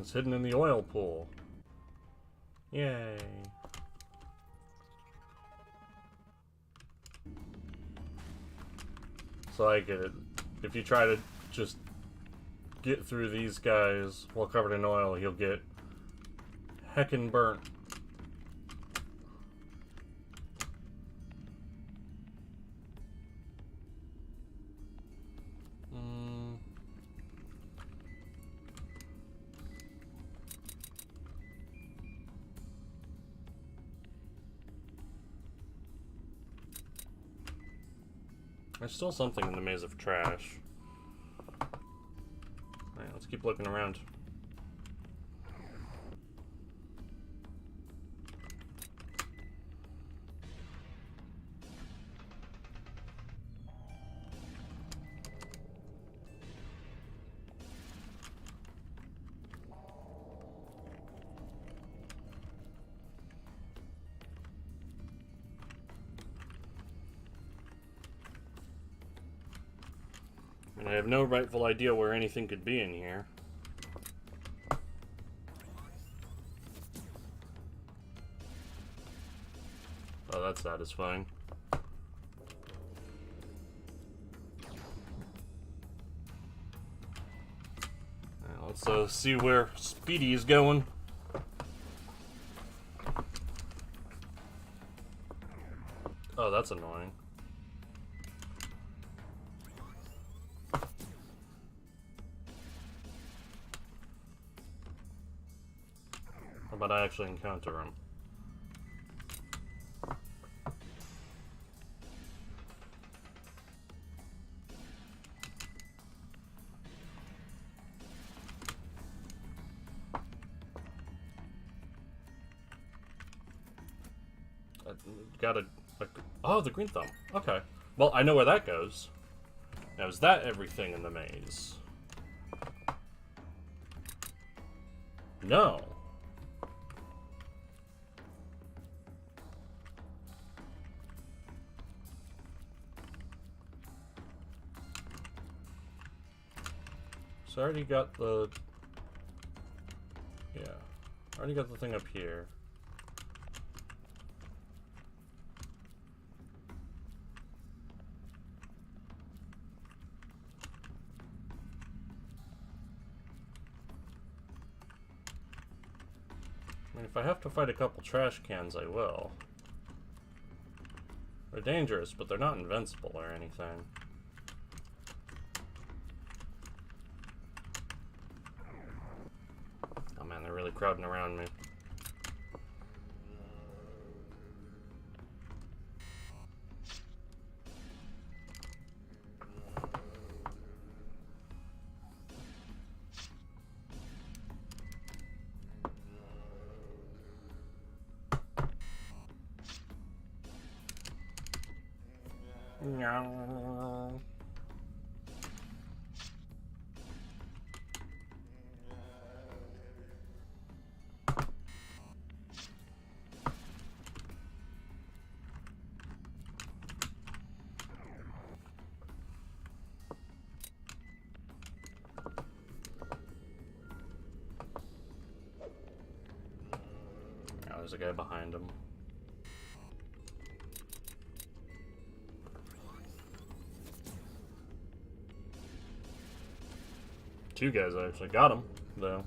It's hidden in the oil pool. Yay. So I get it. If you try to just get through these guys while covered in oil, you'll get heckin' burnt. There's still something in the maze of trash. Alright, let's keep looking around. And I have no rightful idea where anything could be in here. Oh, that's satisfying. Now, let's see where Speedy is going. Oh, that's annoying. How about I actually encounter him? Got a oh, the green thumb. Okay. Well, I know where that goes. Now, is that everything in the maze? No. So I already got the... Yeah. I already got the thing up here. I mean, if I have to fight a couple trash cans, I will. They're dangerous, but they're not invincible or anything. Oh man, they're really crowding around me. No. Oh, there's a guy behind him. Two guys actually got him, though.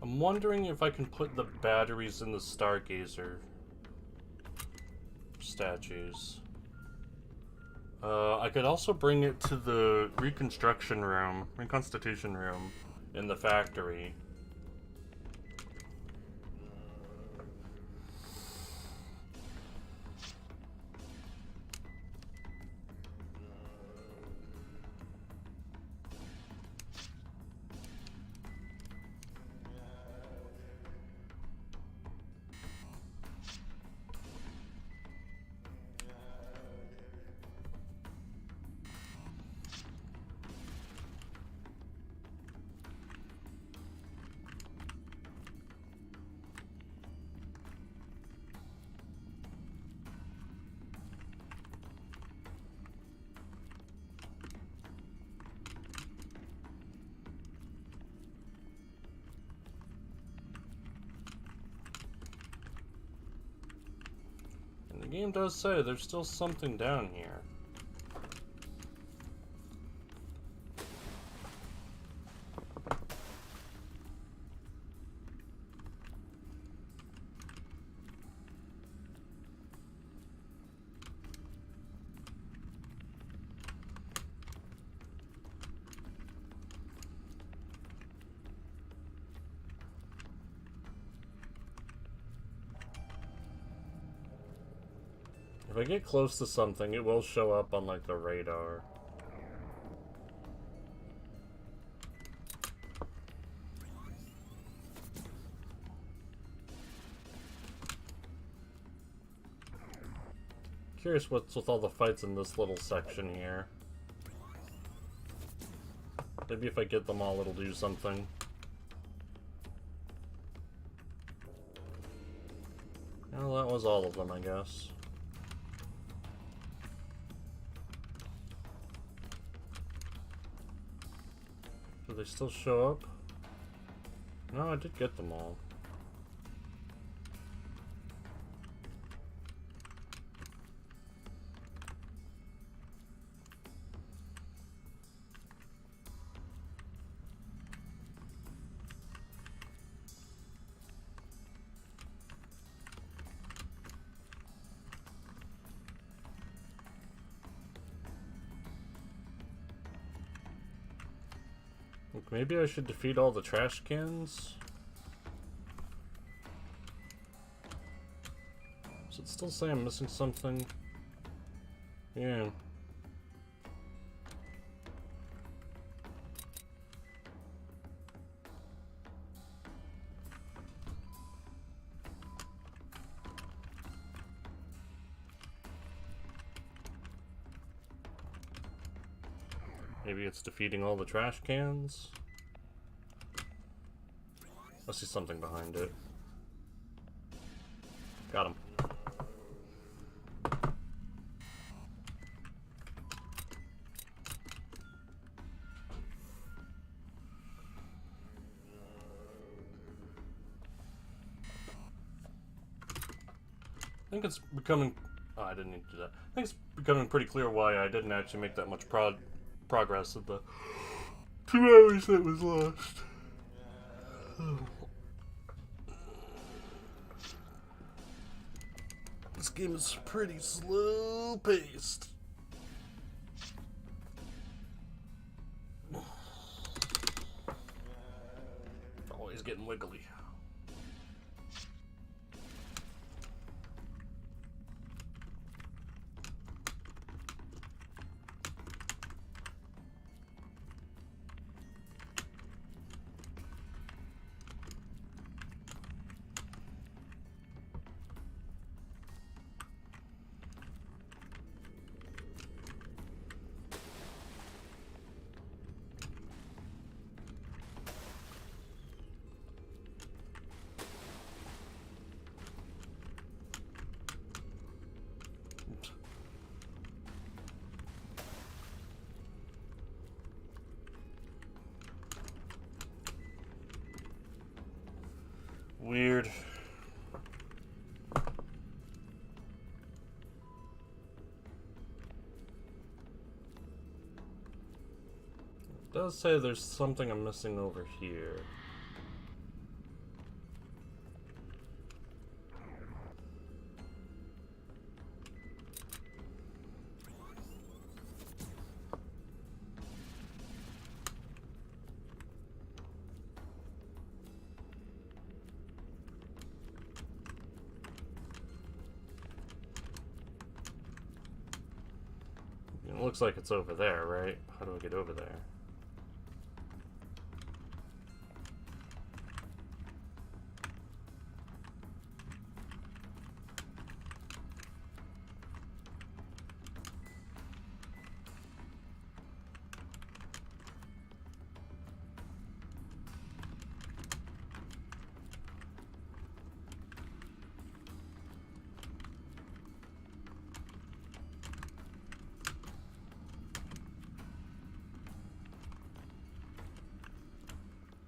I'm wondering if I can put the batteries in the Stargazer statues. I could also bring it to the reconstitution room in the factory. game does say there's still something down here. If I get close to something, it will show up on, like, the radar. Curious what's with all the fights in this little section here. Maybe if I get them all, it'll do something. Well, that was all of them, I guess. Do they still show up? No, I did get them all. Look, maybe I should defeat all the trash cans? Does it still say I'm missing something? Yeah. Maybe it's defeating all the trash cans? I see something behind it. Got him. I think it's becoming... Oh, I didn't need to do that. I think it's becoming pretty clear why I didn't actually make that much progress of the 2 hours that was lost. This game is pretty slow paced. Always getting wiggly. Weird. It does say there's something I'm missing over here. It looks like it's over there, right? How do I get over there?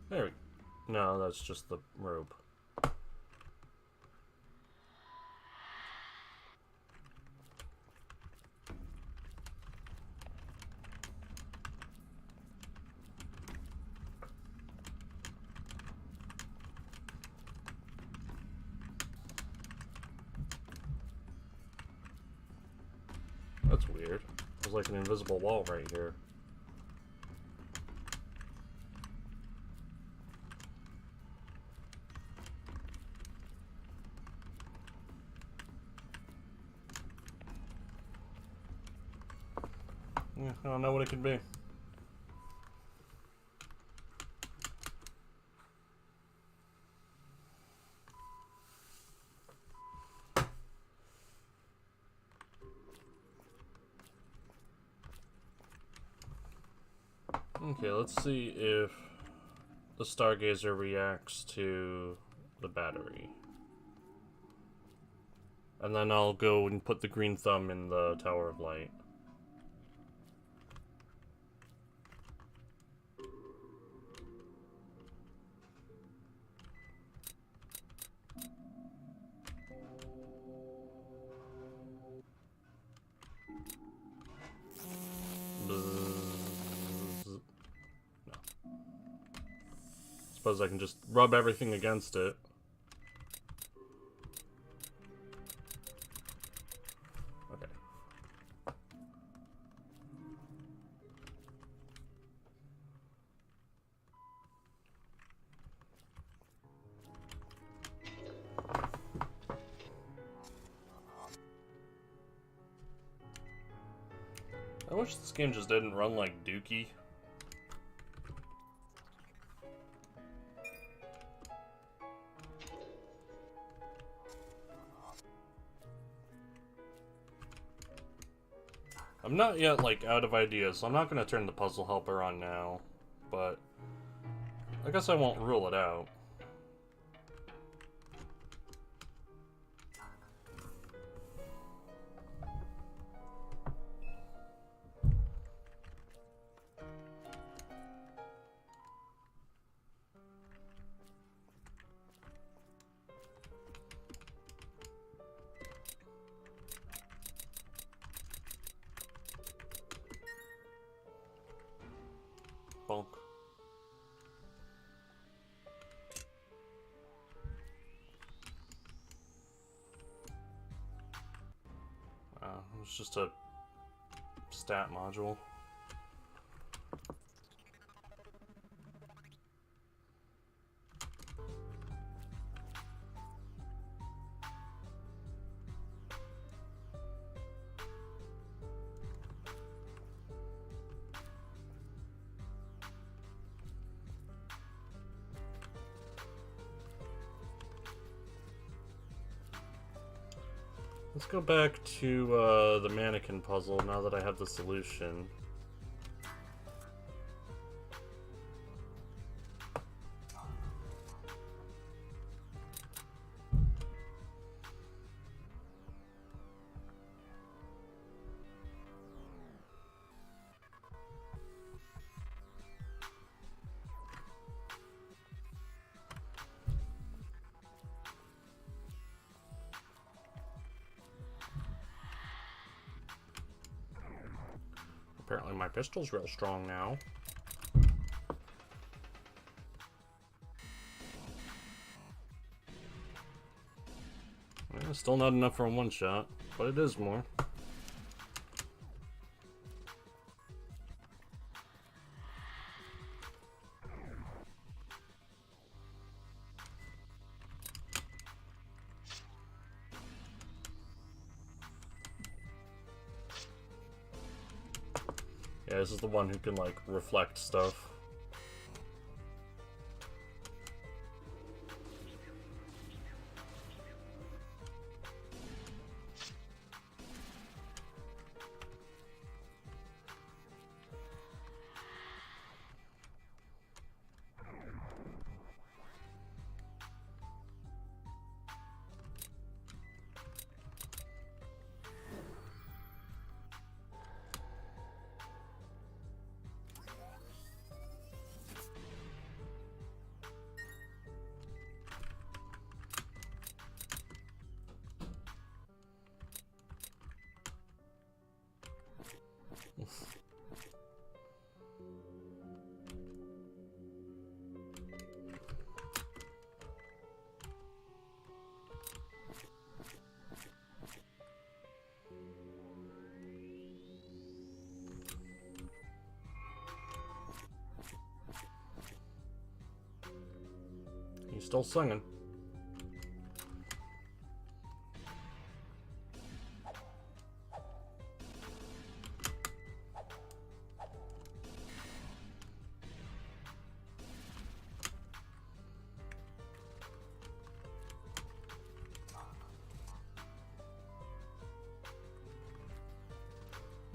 There we go. No, that's just the rope. That's weird. There's like an invisible wall right here. Yeah, I don't know what it could be. Okay, let's see if the Stargazer reacts to the battery. And then I'll go and put the green thumb in the Tower of Light. Suppose I can just rub everything against it. Okay. I wish this game just didn't run like Dookie. I'm not yet, like, out of ideas, so I'm not going to turn the puzzle helper on now, but I guess I won't rule it out. Bonk. It's just a stat module. Let's go back to the mannequin puzzle now that I have the solution. Apparently my pistol's real strong now. Well, still not enough for a one shot, but it is more. Yeah, this is the one who can, like, reflect stuff. Still singing.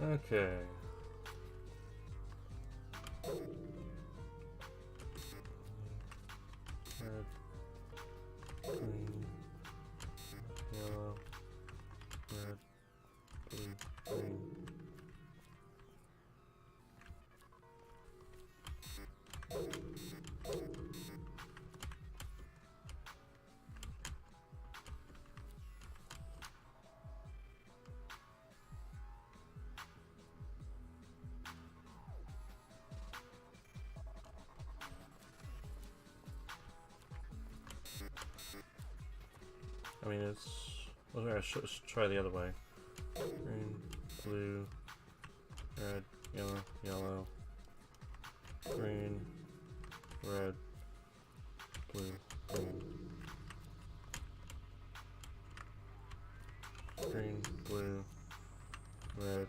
Okay. Red, green, yellow, red, blue, green. I mean, it's... Well, I should try the other way. Green, blue, red, yellow, yellow, green, red, blue, green. Green, blue, red,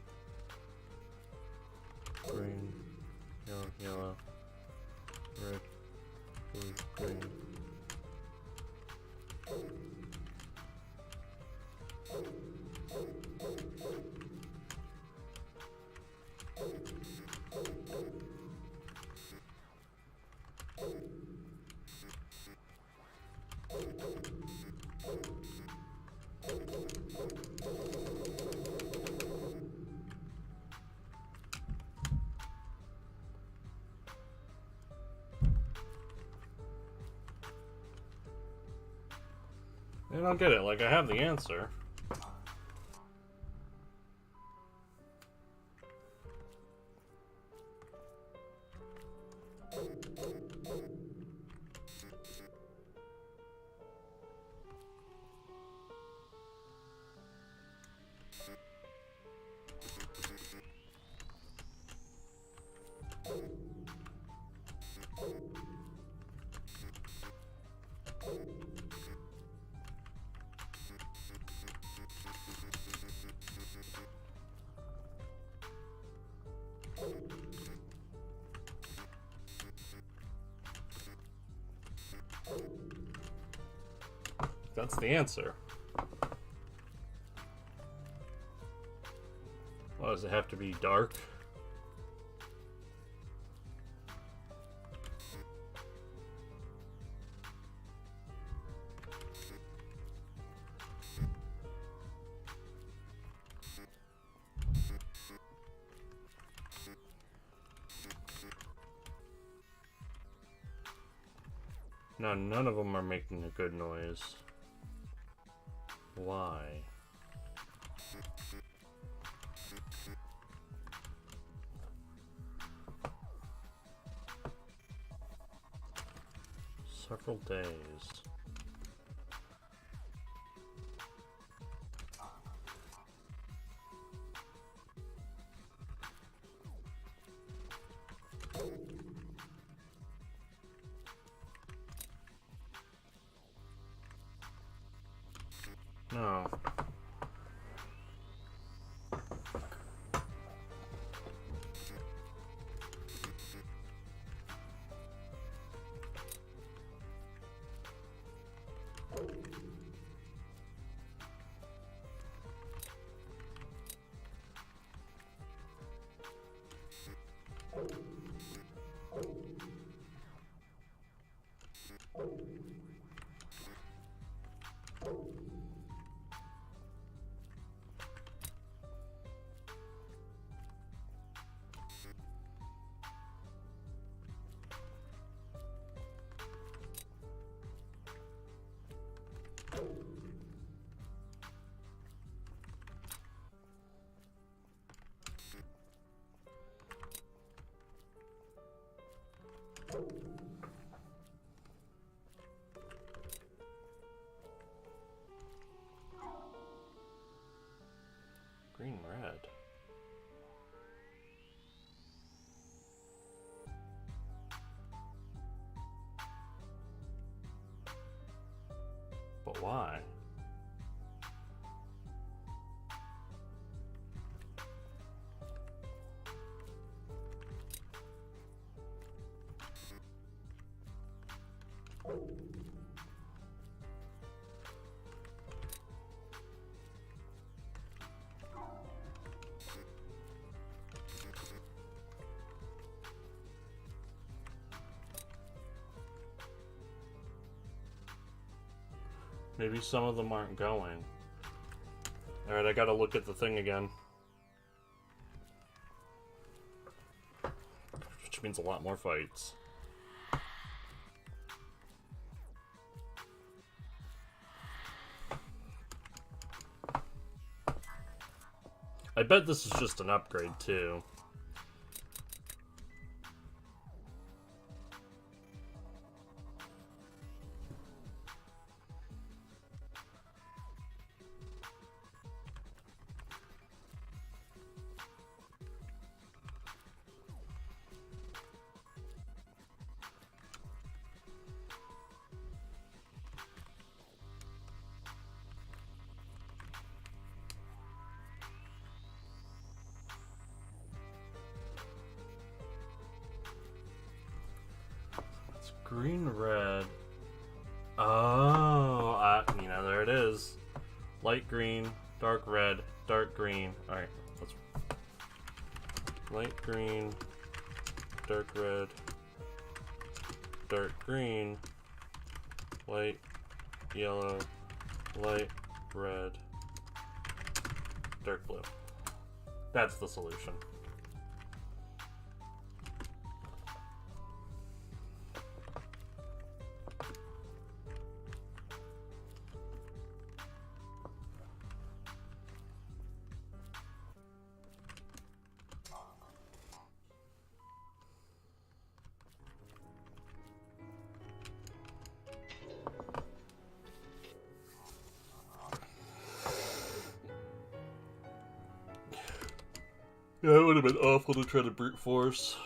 green, yellow, yellow, red, blue, green. I don't get it, like I have the answer. That's the answer. Well, does it have to be dark? No, none of them are making a good noise. Why? Several days. No. Maybe some of them aren't going. Alright, I gotta look at the thing again. Which means a lot more fights. I bet this is just an upgrade, too. Green, red. Oh, you know, there it is. Light green, dark red, dark green. Alright, let's... Light green, dark red, dark green, light yellow, light red, dark blue. That's the solution. Yeah, it would have been awful to try to brute force.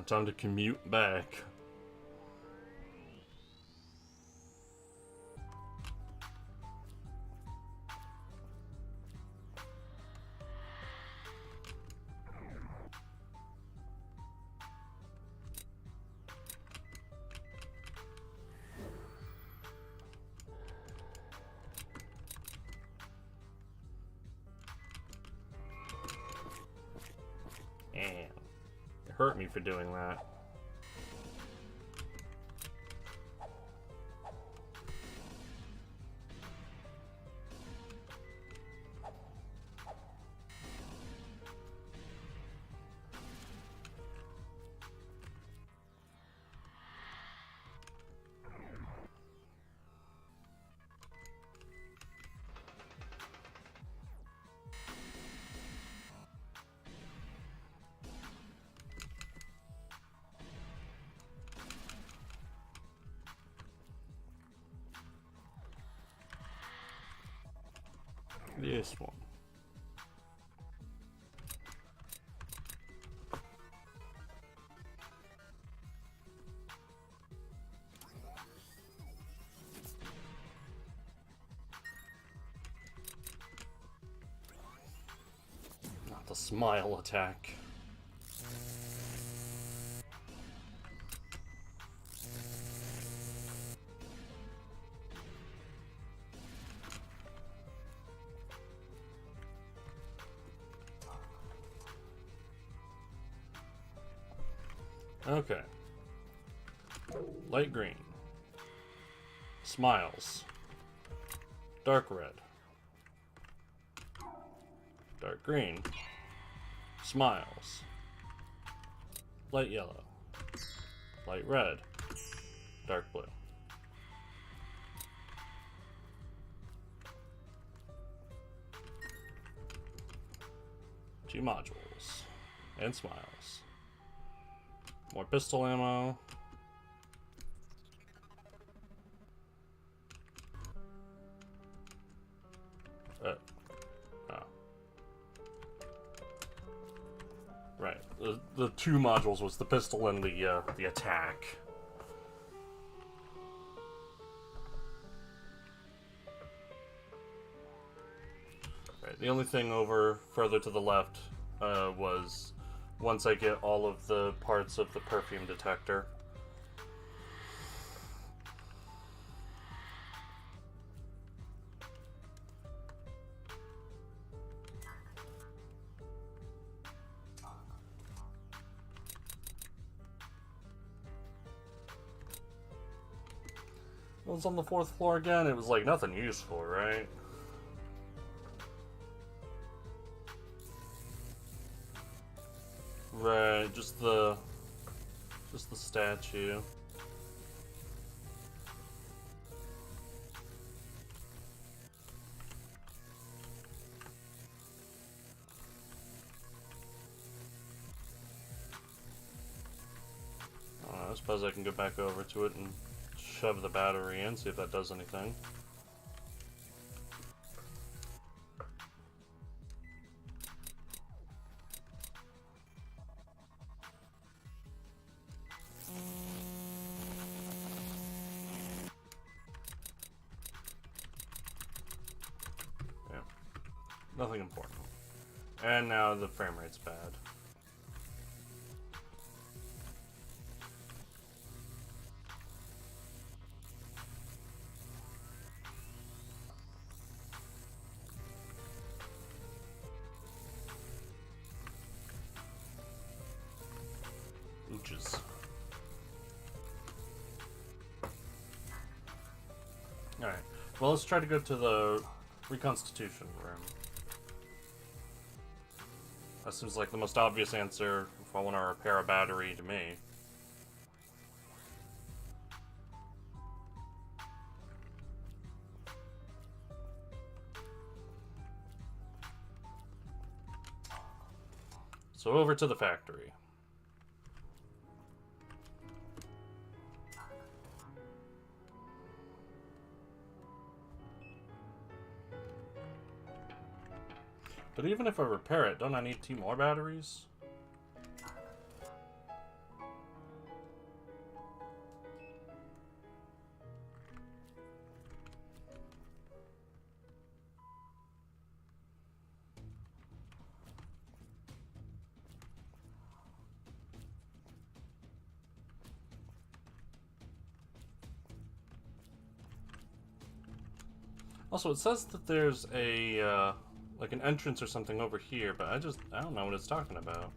Time to commute back. And it hurt me for doing that. This one. Not the smile attack. Okay. Light green. Smiles. Dark red. Dark green. Smiles. Light yellow. Light red. Dark blue. Two modules. And smiles. More pistol ammo. Oh. Right. The two modules was the pistol and the attack. Right. Alright, the only thing over further to the left was once I get all of the parts of the perfume detector. It was on the 4th floor again. It was like nothing useful, right? Right, just the statue. I suppose I can go back over to it and shove the battery in, see if that does anything. Yeah, nothing important. And now the frame rate's bad. Ooches. Alright, well, let's try to go to the reconstitution room. That seems like the most obvious answer if I want to repair a battery to me. So over to the factory. But even if I repair it, don't I need 2 more batteries? Also, it says that there's a, like an entrance or something over here, but I don't know what it's talking about.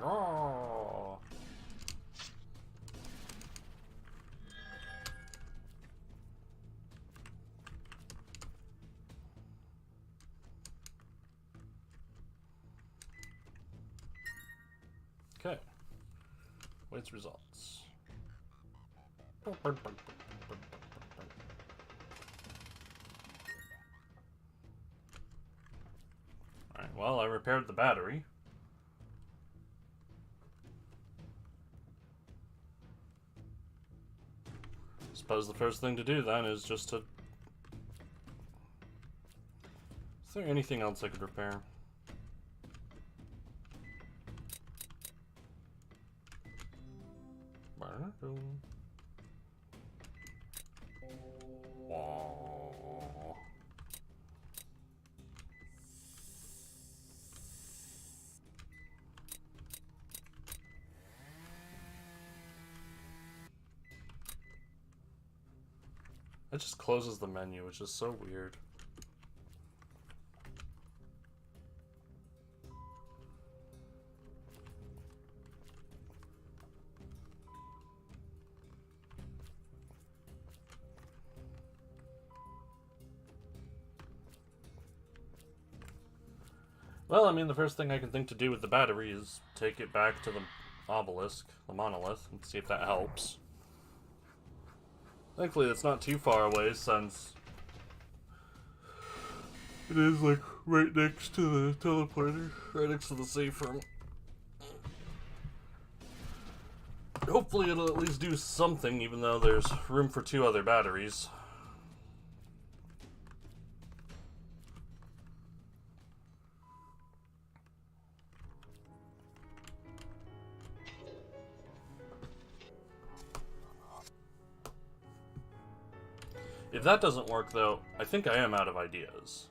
Oh. Okay. Waits results. Alright, well, I repaired the battery. Suppose the first thing to do then is just to... Is there anything else I could repair? Aww. It just closes the menu, which is so weird. Well, I mean, the first thing I can think to do with the battery is take it back to the obelisk, the monolith, and see if that helps. Thankfully, it's not too far away since it is, like, right next to the teleporter, right next to the safe room. Hopefully it'll at least do something, even though there's room for 2 other batteries. If that doesn't work, though, I think I am out of ideas.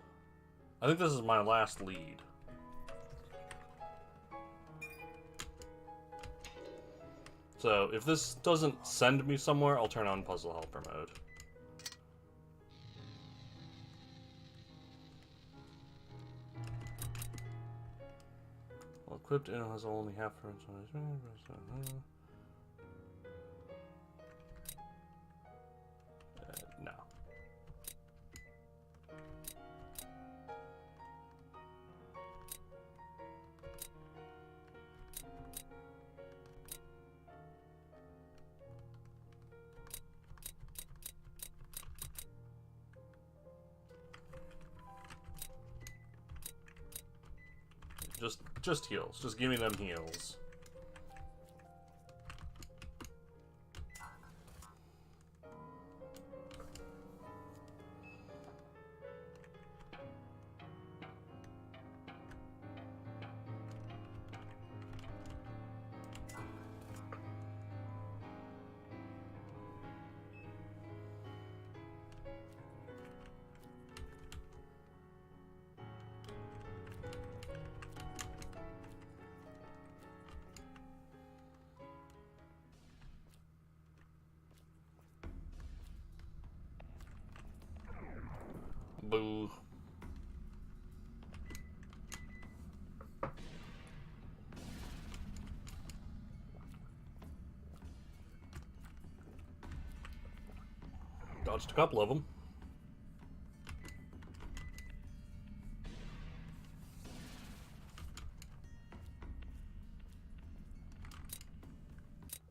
I think this is my last lead. So, if this doesn't send me somewhere, I'll turn on Puzzle Helper mode. Well, equipped Inno has only half her no. Just heals. Just give me them heals. Boo. Dodged a couple of them.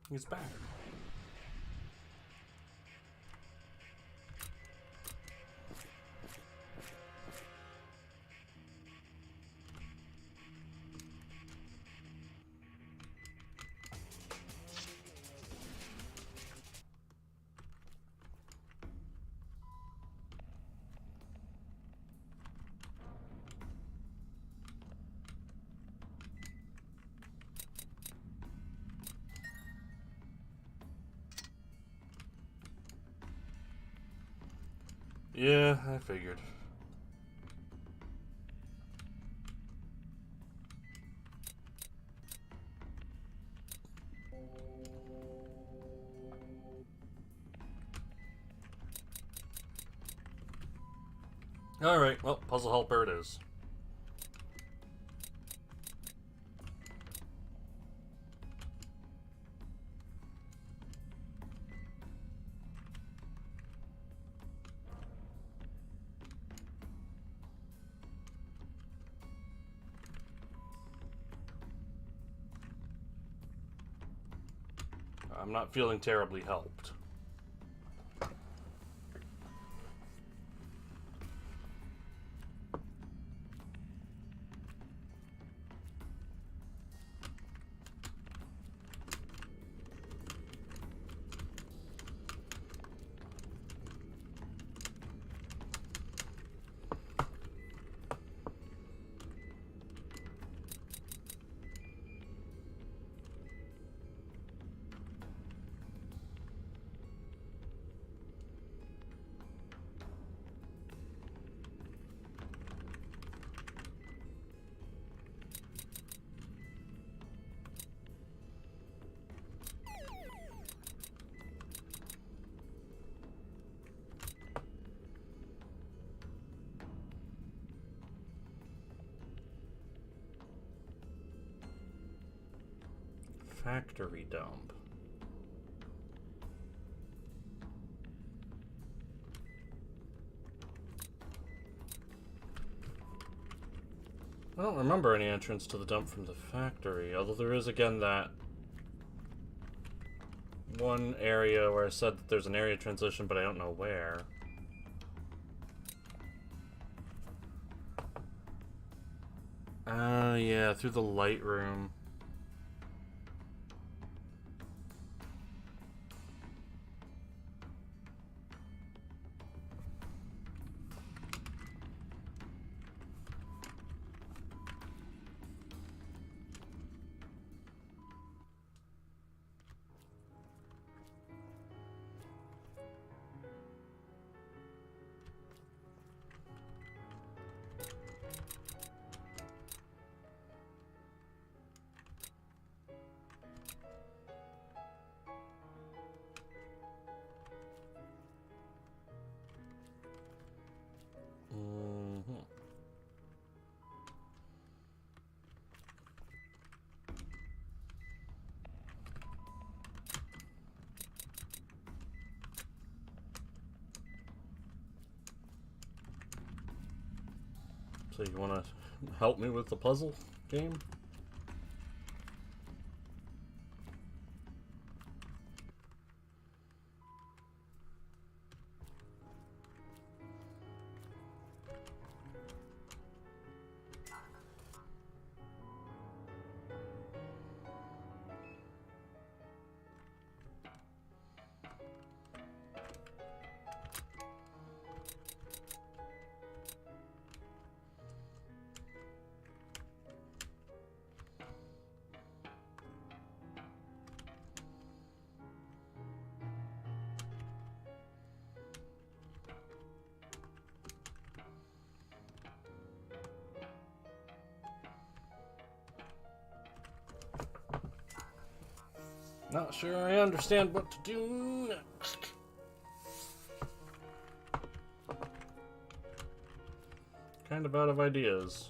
He's back. Yeah, I figured. Alright, well, Puzzle Helper it is. I'm not feeling terribly helped. Factory dump. I don't remember any entrance to the dump from the factory, although there is again that one area where I said that there's an area transition, but I don't know where. Yeah, through the light room. So you want to help me with the puzzle game? Not sure I understand what to do next. Kind of out of ideas.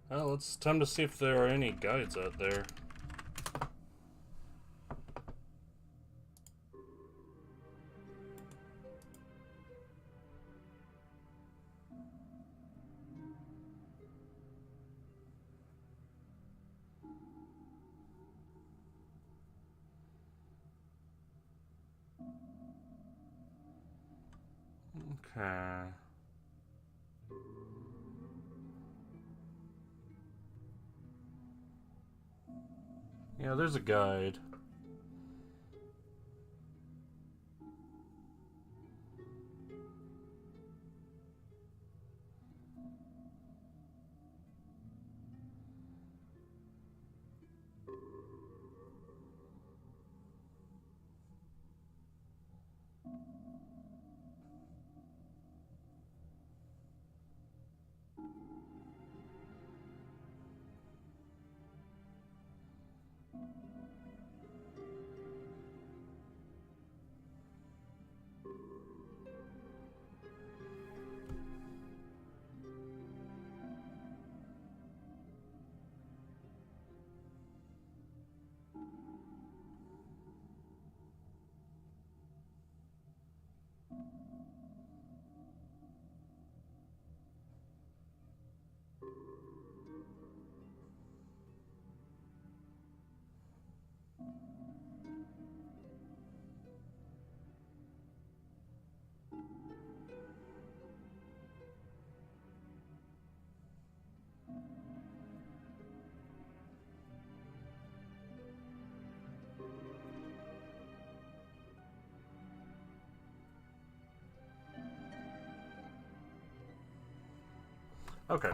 Well, it's time to see if there are any guides out there. Okay. Yeah, there's a guide. Okay.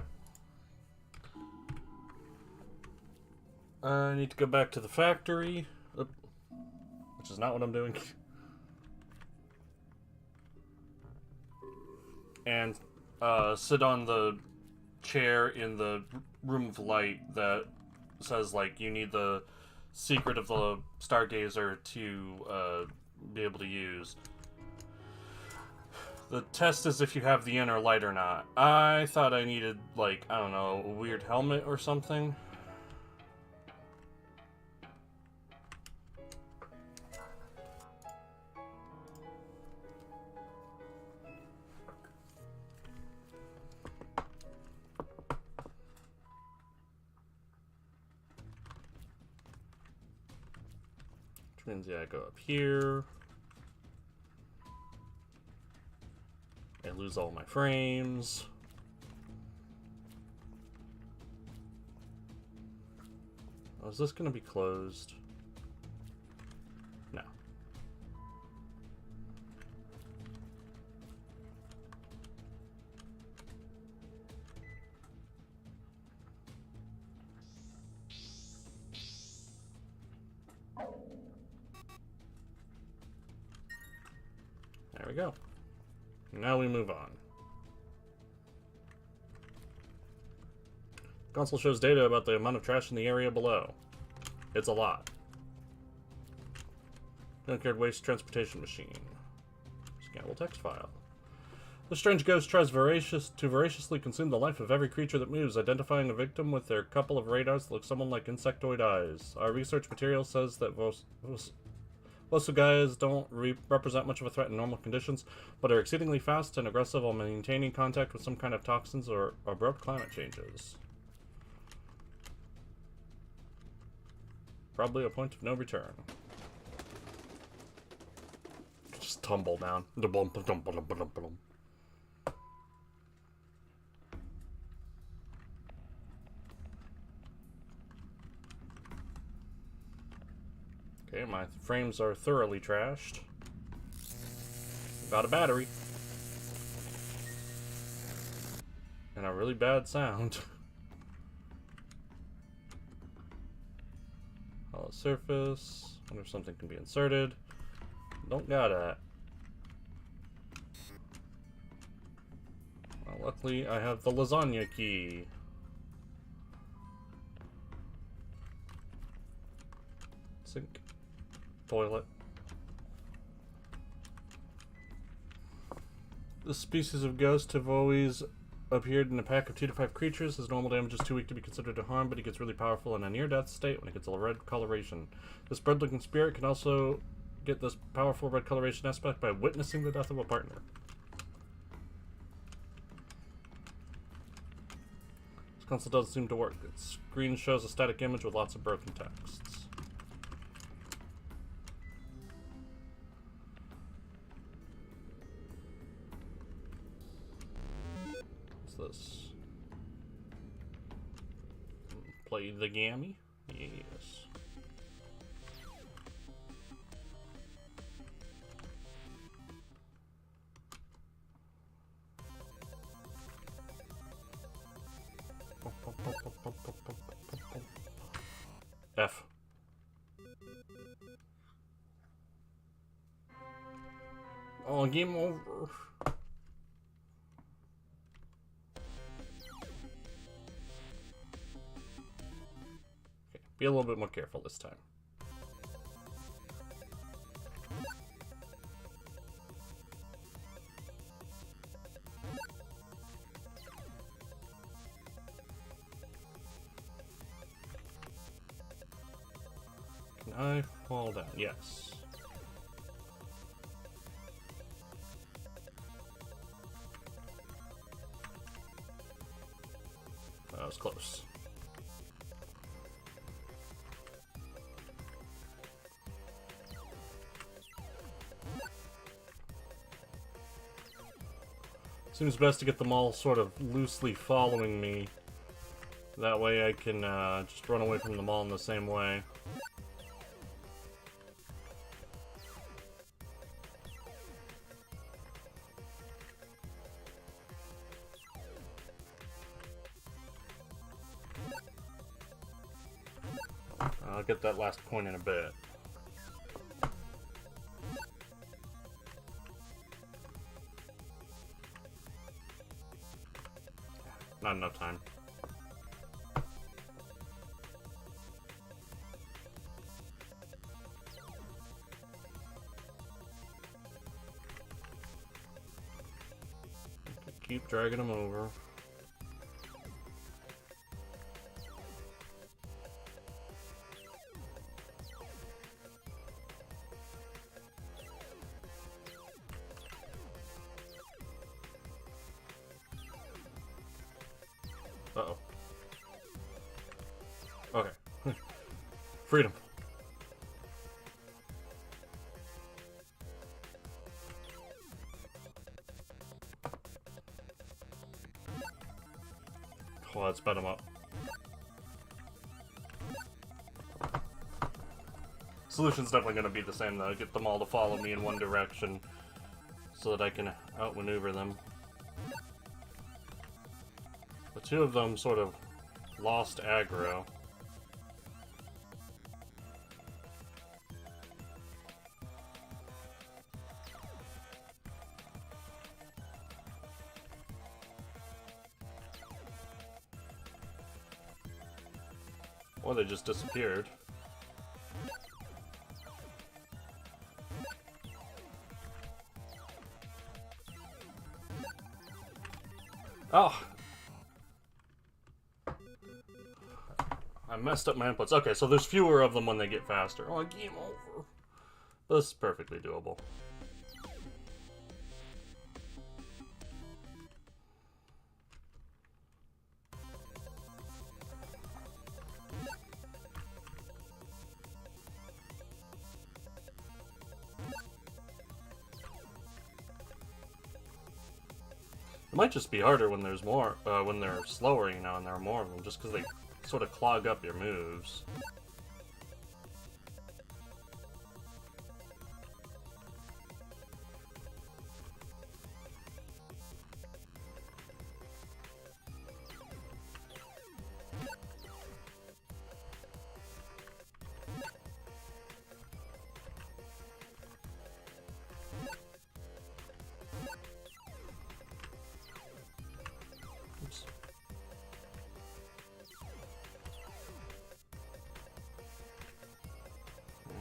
I need to go back to the factory, which is not what I'm doing. and sit on the chair in the room of light that says, like, you need the secret of the Stargazer to be able to use. The test is if you have the inner light or not. I thought I needed, like, I don't know, a weird helmet or something. Which means, yeah, I go up here. I lose all my frames. Oh, is this going to be closed? No. There we go. Now we move on. The console shows data about the amount of trash in the area below. It's a lot. Junkyard waste transportation machine. Scannable text file. The strange ghost tries to voraciously consume the life of every creature that moves, identifying a victim with their couple of radars that look somewhat like insectoid eyes. Our research material says that Vosugayas don't represent much of a threat in normal conditions, but are exceedingly fast and aggressive while maintaining contact with some kind of toxins or abrupt climate changes. Probably a point of no return. Just tumble down. Okay, my frames are thoroughly trashed. Got a battery. And a really bad sound. Hollow surface. Wonder if something can be inserted. Don't got it. Well, luckily I have the lasagna key. Sink. Toilet. This species of ghost have always appeared in a pack of 2 to 5 creatures. His normal damage is too weak to be considered a harm, but he gets really powerful in a near-death state when it gets a red coloration. This bird-looking spirit can also get this powerful red coloration aspect by witnessing the death of a partner. This console doesn't seem to work. Its screen shows a static image with lots of broken texts. This. Play the gammy? Yes. F. Oh, game over. Be a little bit more careful this time. Can I fall down? Yes. That was close. Seems best to get them all sort of loosely following me. That way I can just run away from them all in the same way. I'll get that last point in a bit. not enough time. Keep dragging them over. Uh-oh. Okay. Freedom. Oh, let's bet him up. Solution's definitely going to be the same, though. Get them all to follow me in one direction so that I can outmaneuver them. The two of them sort of lost aggro. Or they just disappeared. Oh! I messed up my inputs. Okay, so there's fewer of them when they get faster. Oh, game over. This is perfectly doable. It might just be harder when there's more, when they're slower, you know, and there are more of them, just because they sort of clog up your moves. Oops.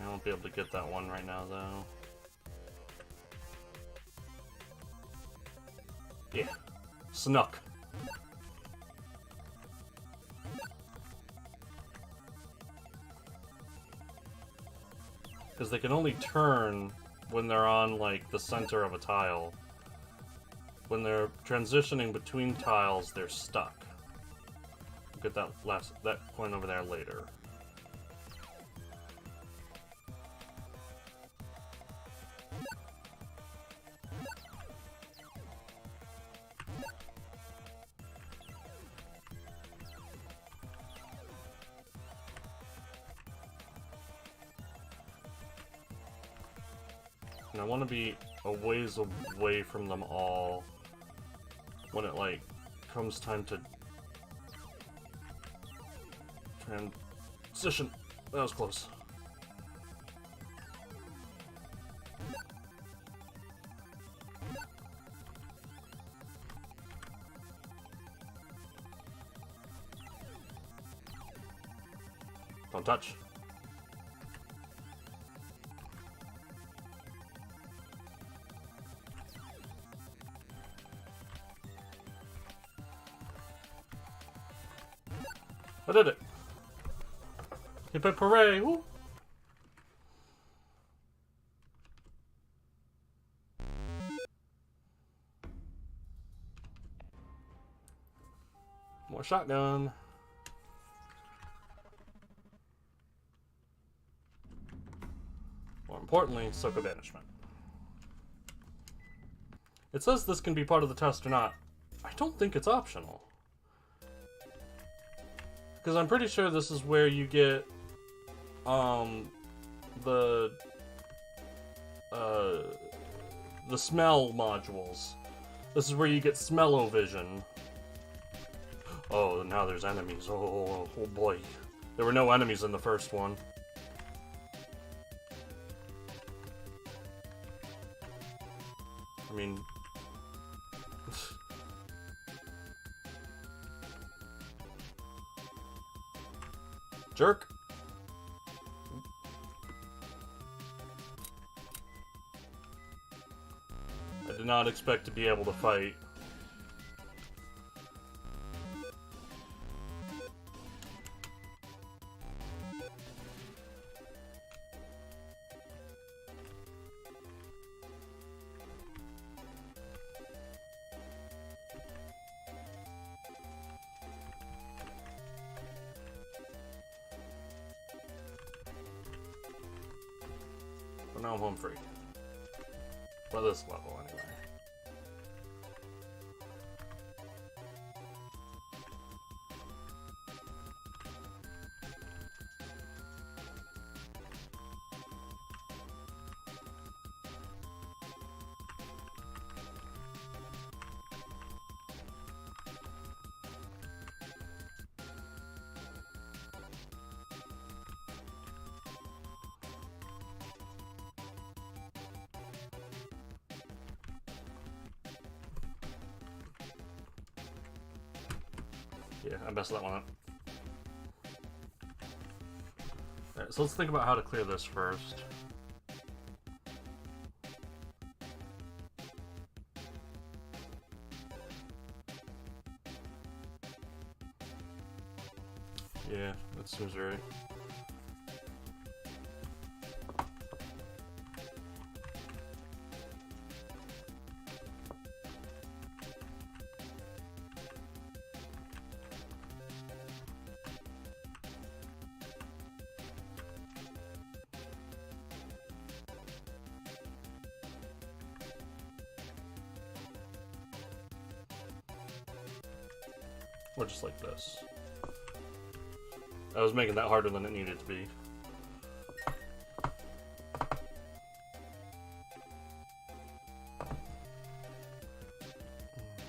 I won't be able to get that one right now, though. Yeah. Snuck. Because they can only turn when they're on, like, the center of a tile. When they're transitioning between tiles, they're stuck. We'll get that point over there later. And I want to be a ways away from them all when it, like, comes time to transition. That was close. Don't touch. I did it! Hip hip hooray! Woo! More shotgun. More importantly, Soak of Banishment. It says this can be part of the test or not. I don't think it's optional. Because I'm pretty sure this is where you get, the smell modules. This is where you get smell-o-vision. Oh, now there's enemies. Oh boy. There were no enemies in the first one. I mean... Jerk! I did not expect to be able to fight. But now I'm home free. Well, this level, anyway. Yeah, I messed that one up. Alright, so let's think about how to clear this first. Yeah, that seems right. Or just like this. I was making that harder than it needed to be.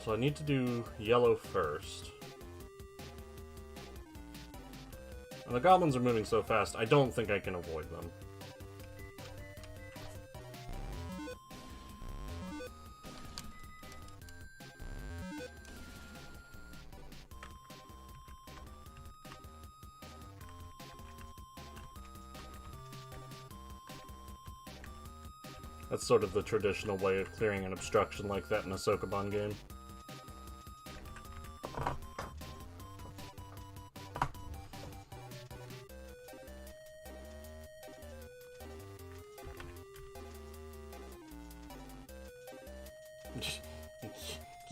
So I need to do yellow first. And the goblins are moving so fast, I don't think I can avoid them. That's sort of the traditional way of clearing an obstruction like that in a Sokoban game.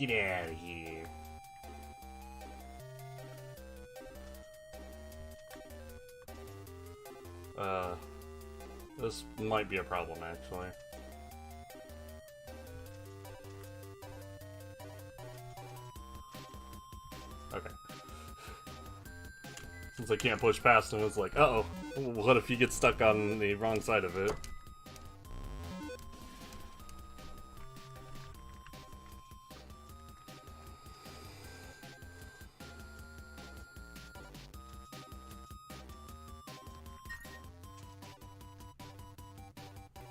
Get out of here. This might be a problem, actually. Okay. Since I can't push past him, it's like, uh-oh, what if you get stuck on the wrong side of it?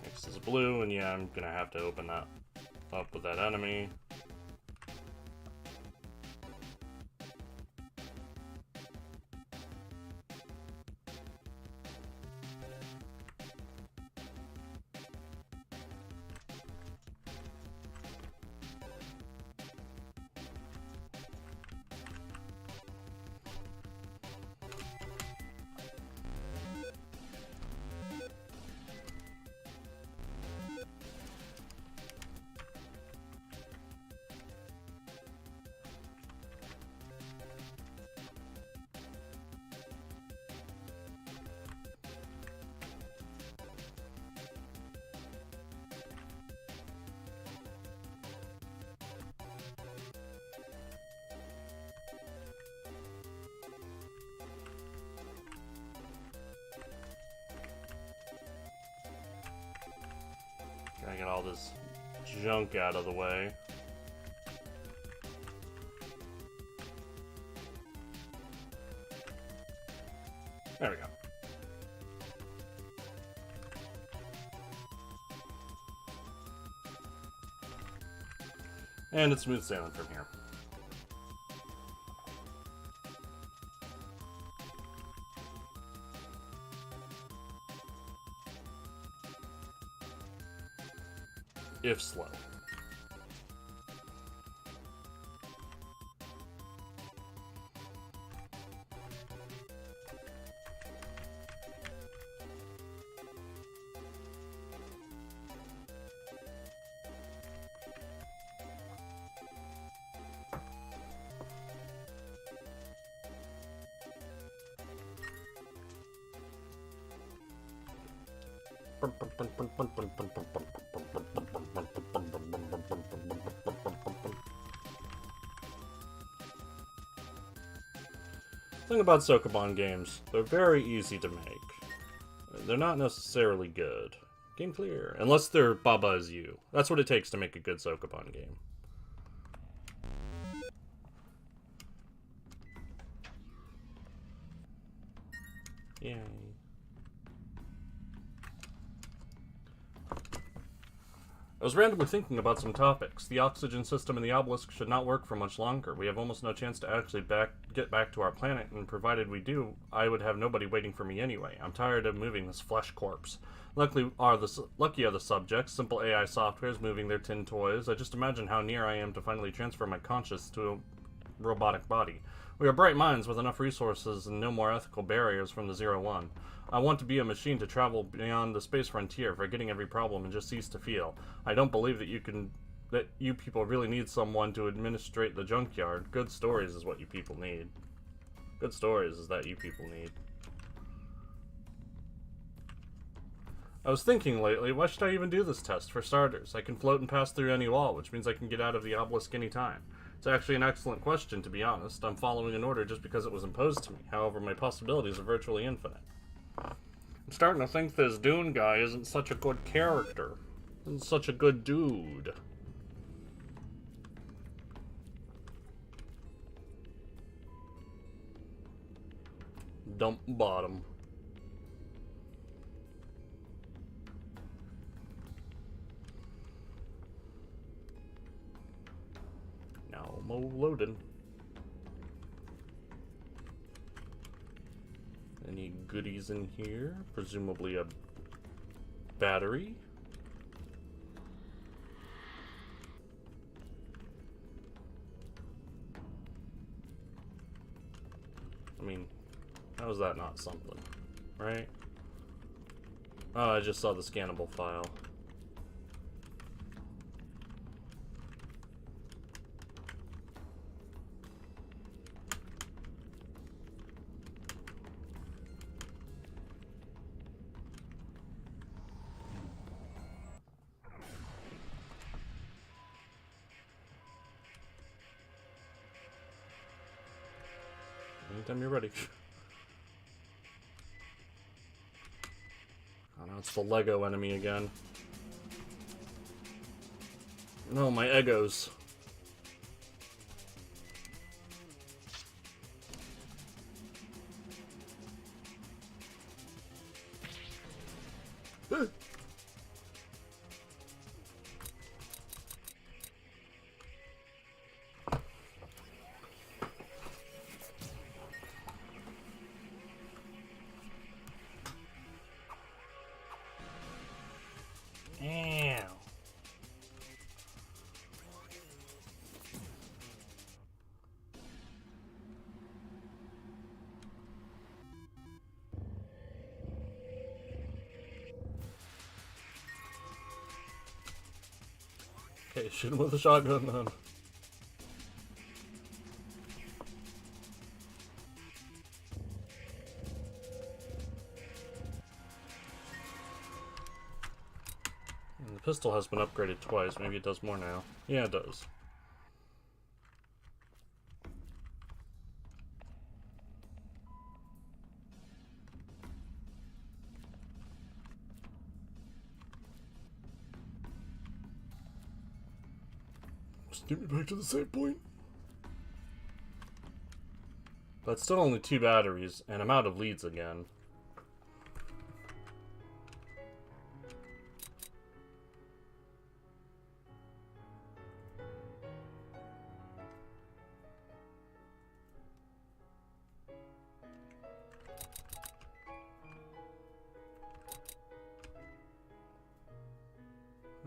Next is blue, and yeah, I'm gonna have to open that up with that enemy. Gotta get all this junk out of the way. There we go. And it's smooth sailing from here. if slow. Thing about Sokoban games, they're very easy to make. They're not necessarily good. Game clear. Unless they're Baba is You. That's what it takes to make a good Sokoban game. Yay. I was randomly thinking about some topics. The oxygen system in the obelisk should not work for much longer. We have almost no chance to actually get back to our planet, and provided we do, I would have nobody waiting for me anyway. I'm tired of moving this flesh corpse. Lucky are the subjects, simple AI softwares moving their tin toys. I just imagine how near I am to finally transfer my conscience to a robotic body. We are bright minds with enough resources and no more ethical barriers from the 0-1. I want to be a machine to travel beyond the space frontier, forgetting every problem and just cease to feel. I don't believe that you people really need someone to administrate the junkyard. Good stories is what you people need. Good stories is that you people need. I was thinking lately, why should I even do this test? For starters, I can float and pass through any wall, which means I can get out of the obelisk any time. It's actually an excellent question, to be honest. I'm following an order just because it was imposed to me. However, my possibilities are virtually infinite. I'm starting to think this Dune guy isn't such a good character. Isn't such a good dude. Dump bottom. Now I'm loading. Any goodies in here? Presumably a battery. I mean, how is that not something? Right? Oh, I just saw the scannable file. Anytime you're ready. Oh no, it's the Lego enemy again. No, my Egos. Okay, shoot him with a shotgun then. And the pistol has been upgraded twice. Maybe it does more now. Yeah, it does. Just get me back to the save point. That's still only 2 batteries, and I'm out of leads again.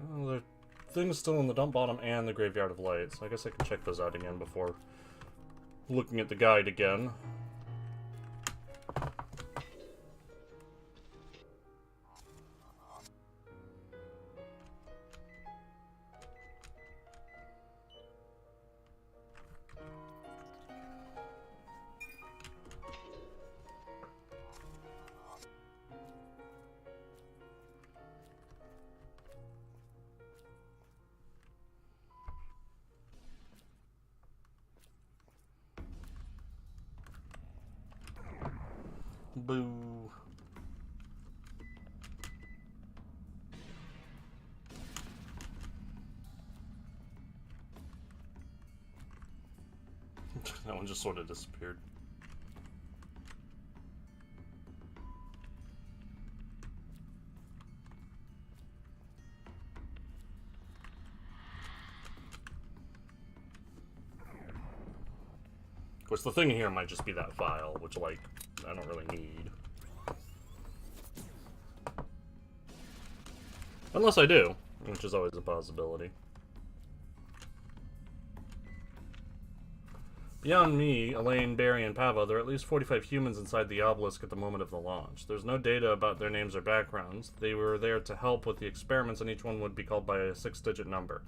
Well, they're things still in the dump bottom and the Graveyard of Light, so I guess I can check those out again before looking at the guide again. Boo. That one just sort of disappeared. Of course, the thing here might just be that file, which, like, I don't really need. Unless I do, which is always a possibility. Beyond me, Elaine, Barry, and Pava, there are at least 45 humans inside the obelisk at the moment of the launch. There's no data about their names or backgrounds. They were there to help with the experiments, and each one would be called by a 6-digit number.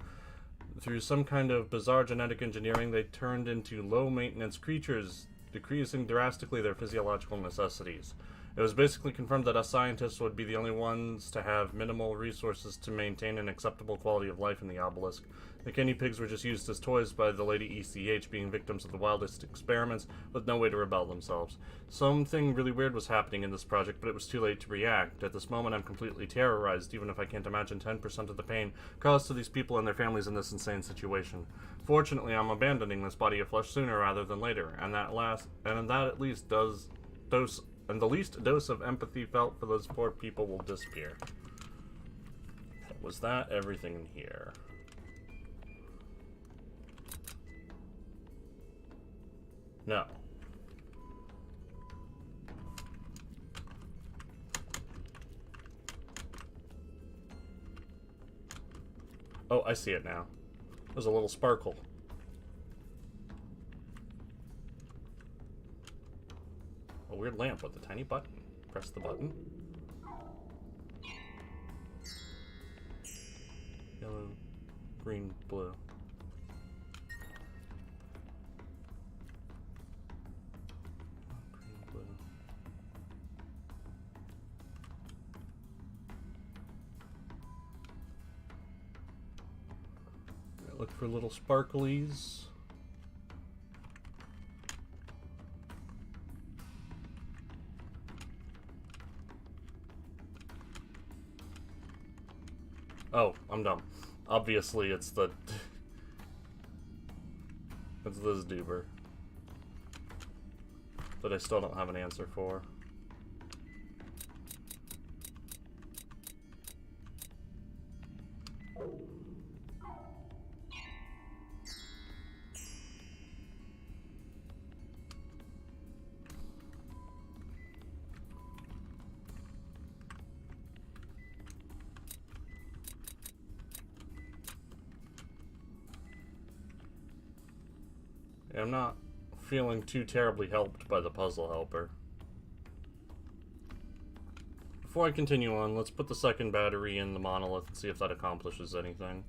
Through some kind of bizarre genetic engineering, they turned into low-maintenance creatures, decreasing drastically their physiological necessities. It was basically confirmed that us scientists would be the only ones to have minimal resources to maintain an acceptable quality of life in the obelisk. The guinea pigs were just used as toys by the Lady ECH, being victims of the wildest experiments with no way to rebel themselves. Something really weird was happening in this project, but it was too late to react. At this moment, I'm completely terrorized, even if I can't imagine 10% of the pain caused to these people and their families in this insane situation. Fortunately, I'm abandoning this body of flesh sooner rather than later, and that at least the least dose of empathy felt for those poor people will disappear. Was that everything in here? No. Oh, I see it now. There's a little sparkle. A weird lamp with a tiny button. Press the button. Yellow, green, blue. Green, blue. Look for little sparklies. Oh, I'm dumb. Obviously, it's the... it's this duber. That I still don't have an answer for. I'm not feeling too terribly helped by the puzzle helper. Before I continue on, let's put the second battery in the monolith and see if that accomplishes anything.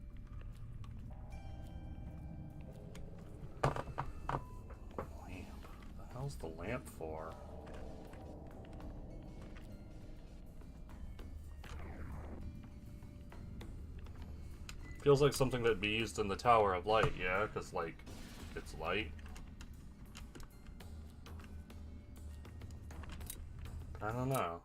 Lamp. What the hell's the lamp for? Feels like something that'd be used in the Tower of Light, yeah? Because, like, it's light. I don't know.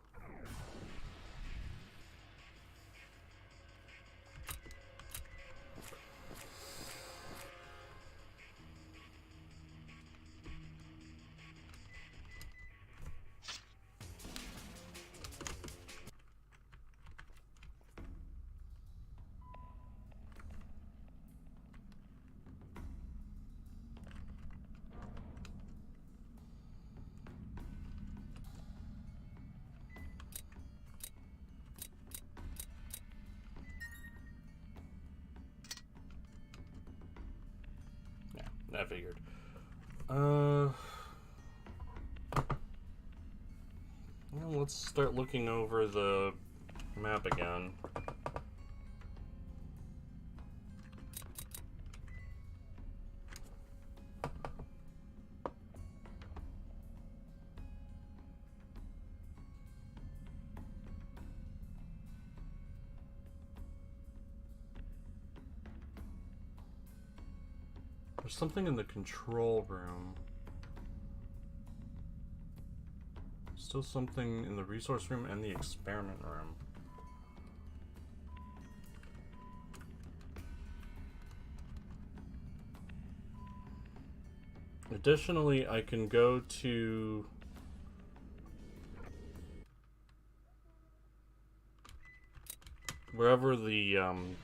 I figured. Well, let's start looking over the map again. There's something in the control room. Still something in the resource room and the experiment room. Additionally, I can go to wherever the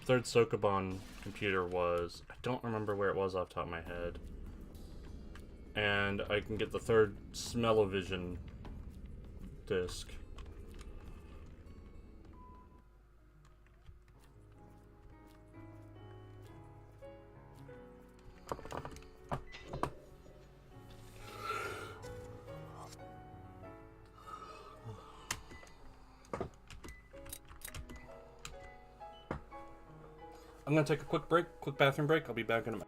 third Sokoban computer was. I don't remember where it was off the top of my head. And I can get the third Smell-O-Vision disc. I'm gonna take a quick bathroom break. I'll be back in a minute.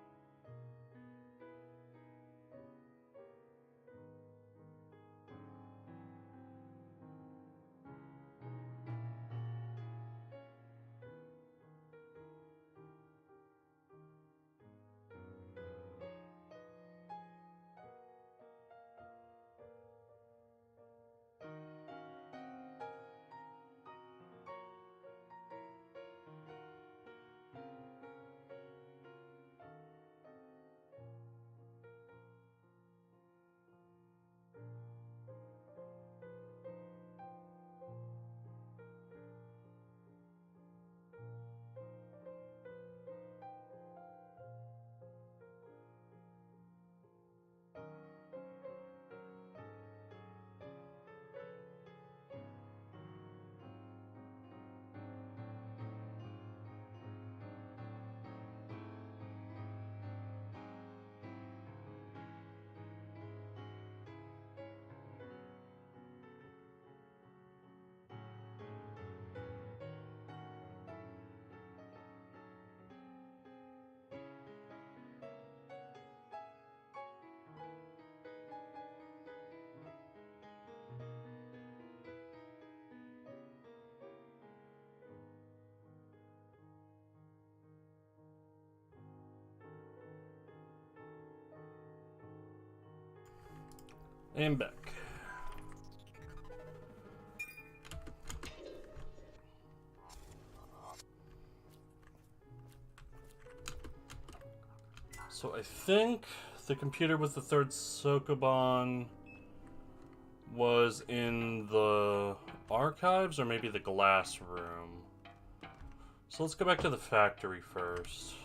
And back. So I think the computer with the third Sokoban was in the archives or maybe the glass room. So let's go back to the factory first.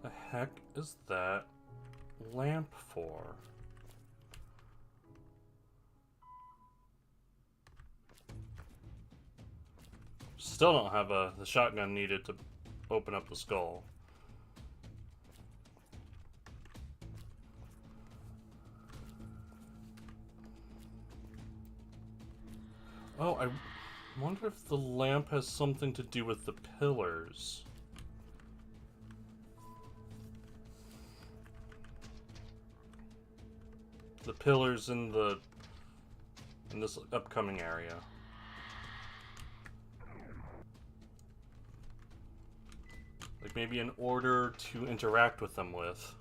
The heck is that lamp for? Still don't have the shotgun needed to open up the skull. Oh, I wonder if the lamp has something to do with the pillars. The pillars in this upcoming area. Like maybe in order to interact with them with.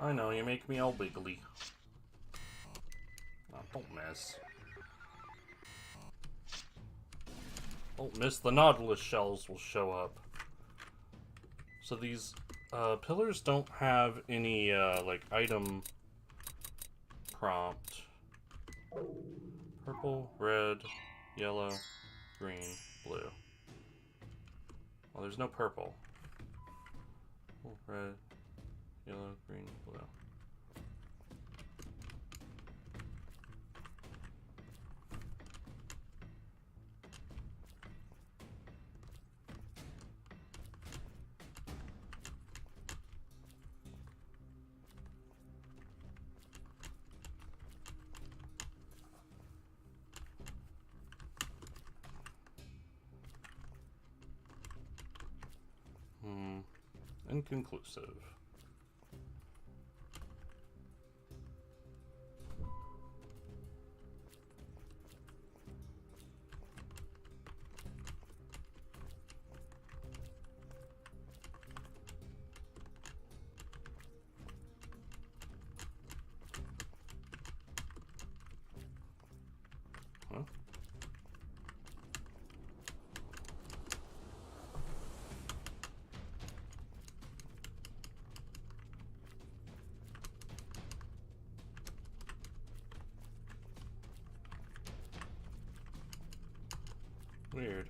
I know, you make me all wiggly. Oh, don't miss. Don't miss, the Nautilus shells will show up. So these pillars don't have any like item prompt. Purple, red, yellow, green, blue. Well, there's no purple. Red, yellow, green, blue. Inconclusive. Huh? Weird.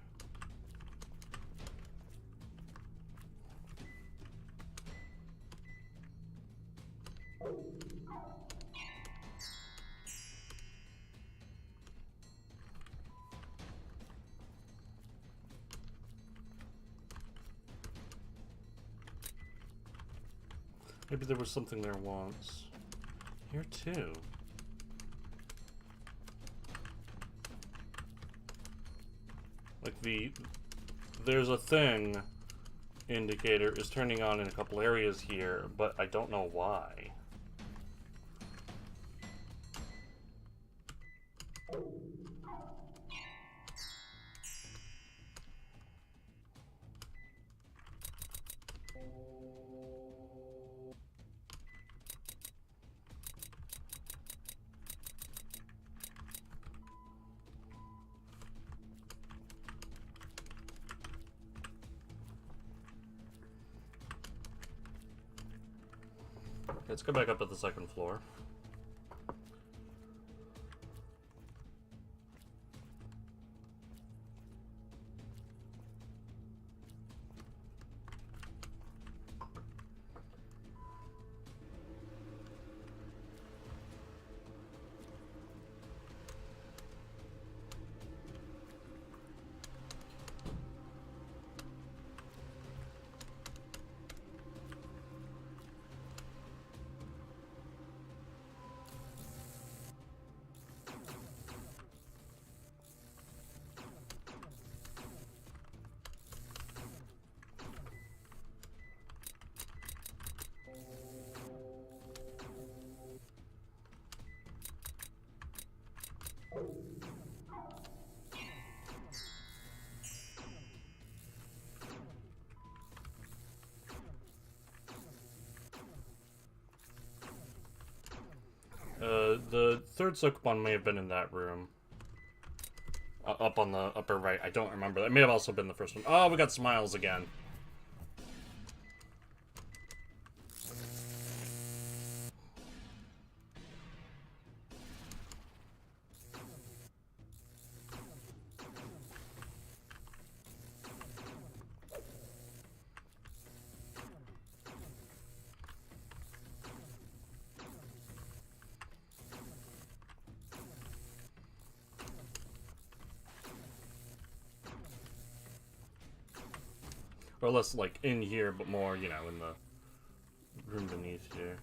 Maybe there was something there once. Here too. Like there's a thing indicator is turning on in a couple areas here, but I don't know why. Let's go back up to the second floor. The third Soakbon may have been in that room. Up on the upper right. I don't remember. That may have also been the first one. Oh, we got smiles again. Or less like in here, but more, you know, in the room beneath here.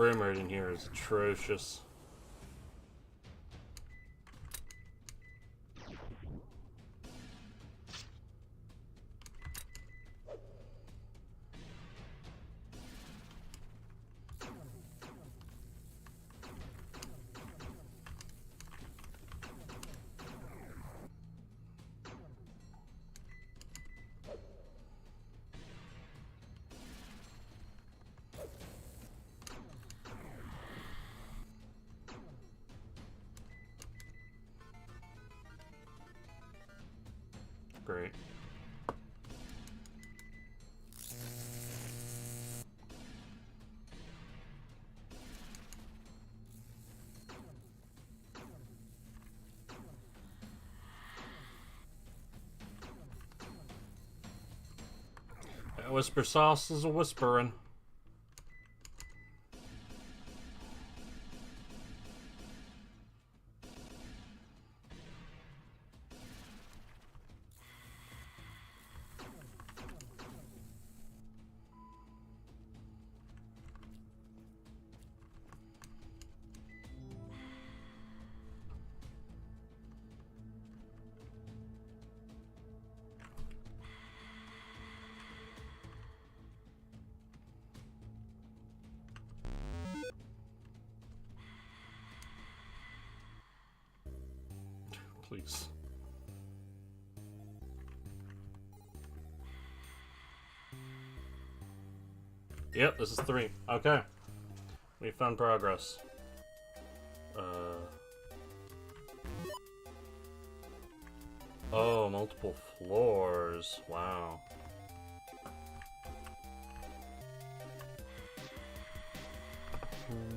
frame rate in here is atrocious. Great. That whisper sauce is a whispering. Please. Yep, this is 3. Okay. We found progress. Oh, multiple floors. Wow.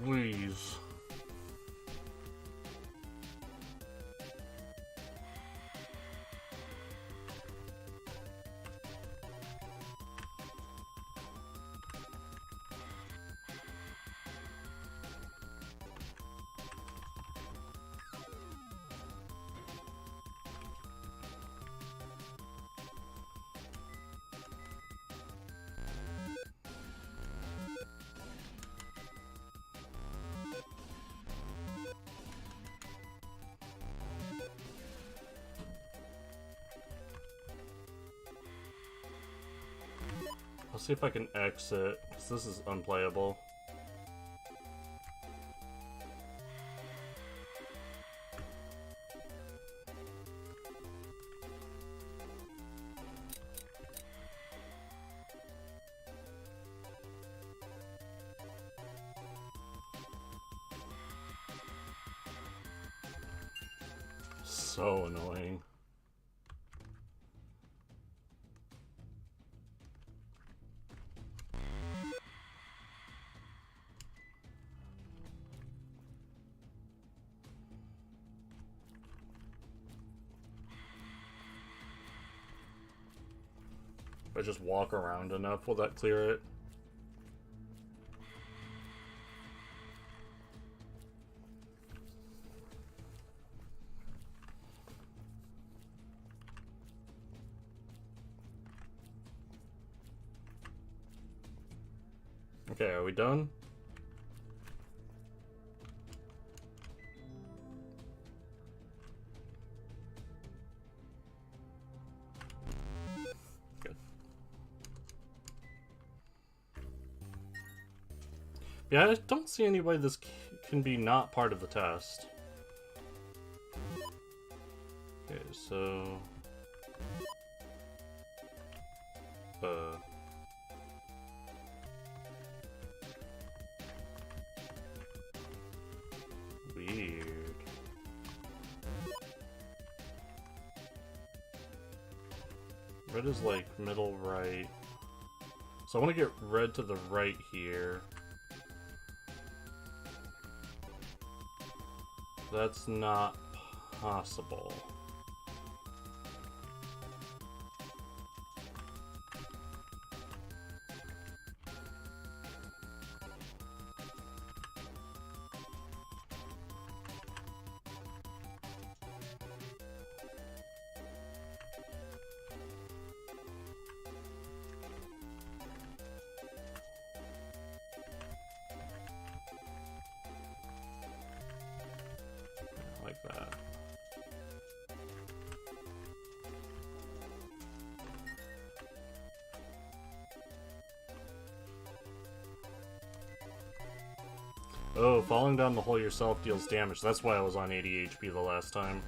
Please. I'll see if I can exit, because this is unplayable. So annoying. If I just walk around enough, will that clear it? Okay, are we done? Good. Yeah, I don't see any way this can be not part of the test. Okay, so... Weird. Red is like middle right. So I want to get red to the right here. That's not possible. that. Oh, falling down the hole yourself deals damage. That's why I was on 80 HP the last time.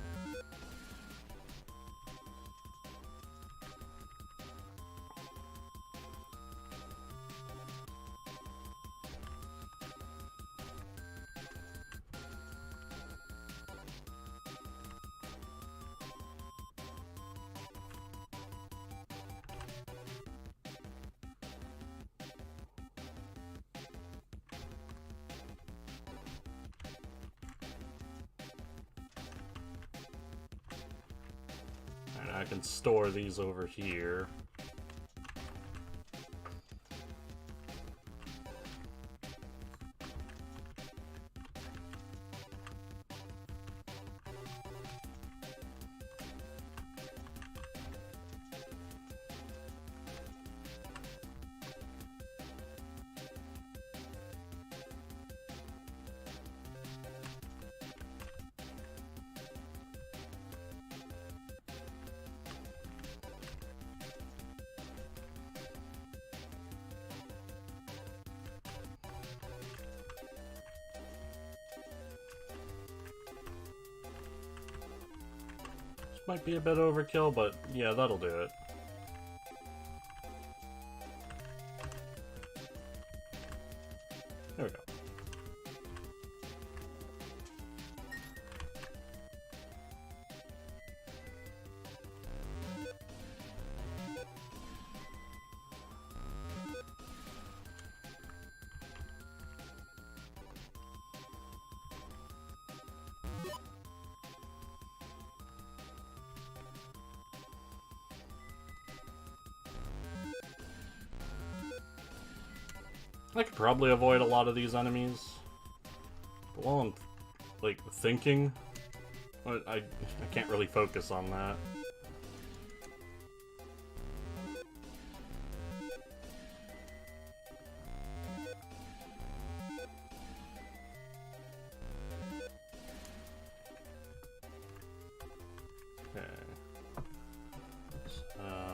I can store these over here. Might be a bit overkill, but yeah, that'll do it. There we go. I could probably avoid a lot of these enemies, but while I'm, like, thinking, I can't really focus on that. Okay. So...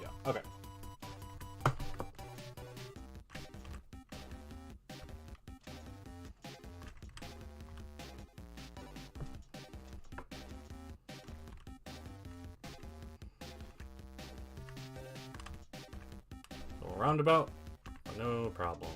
yeah, okay. So roundabout, no problem.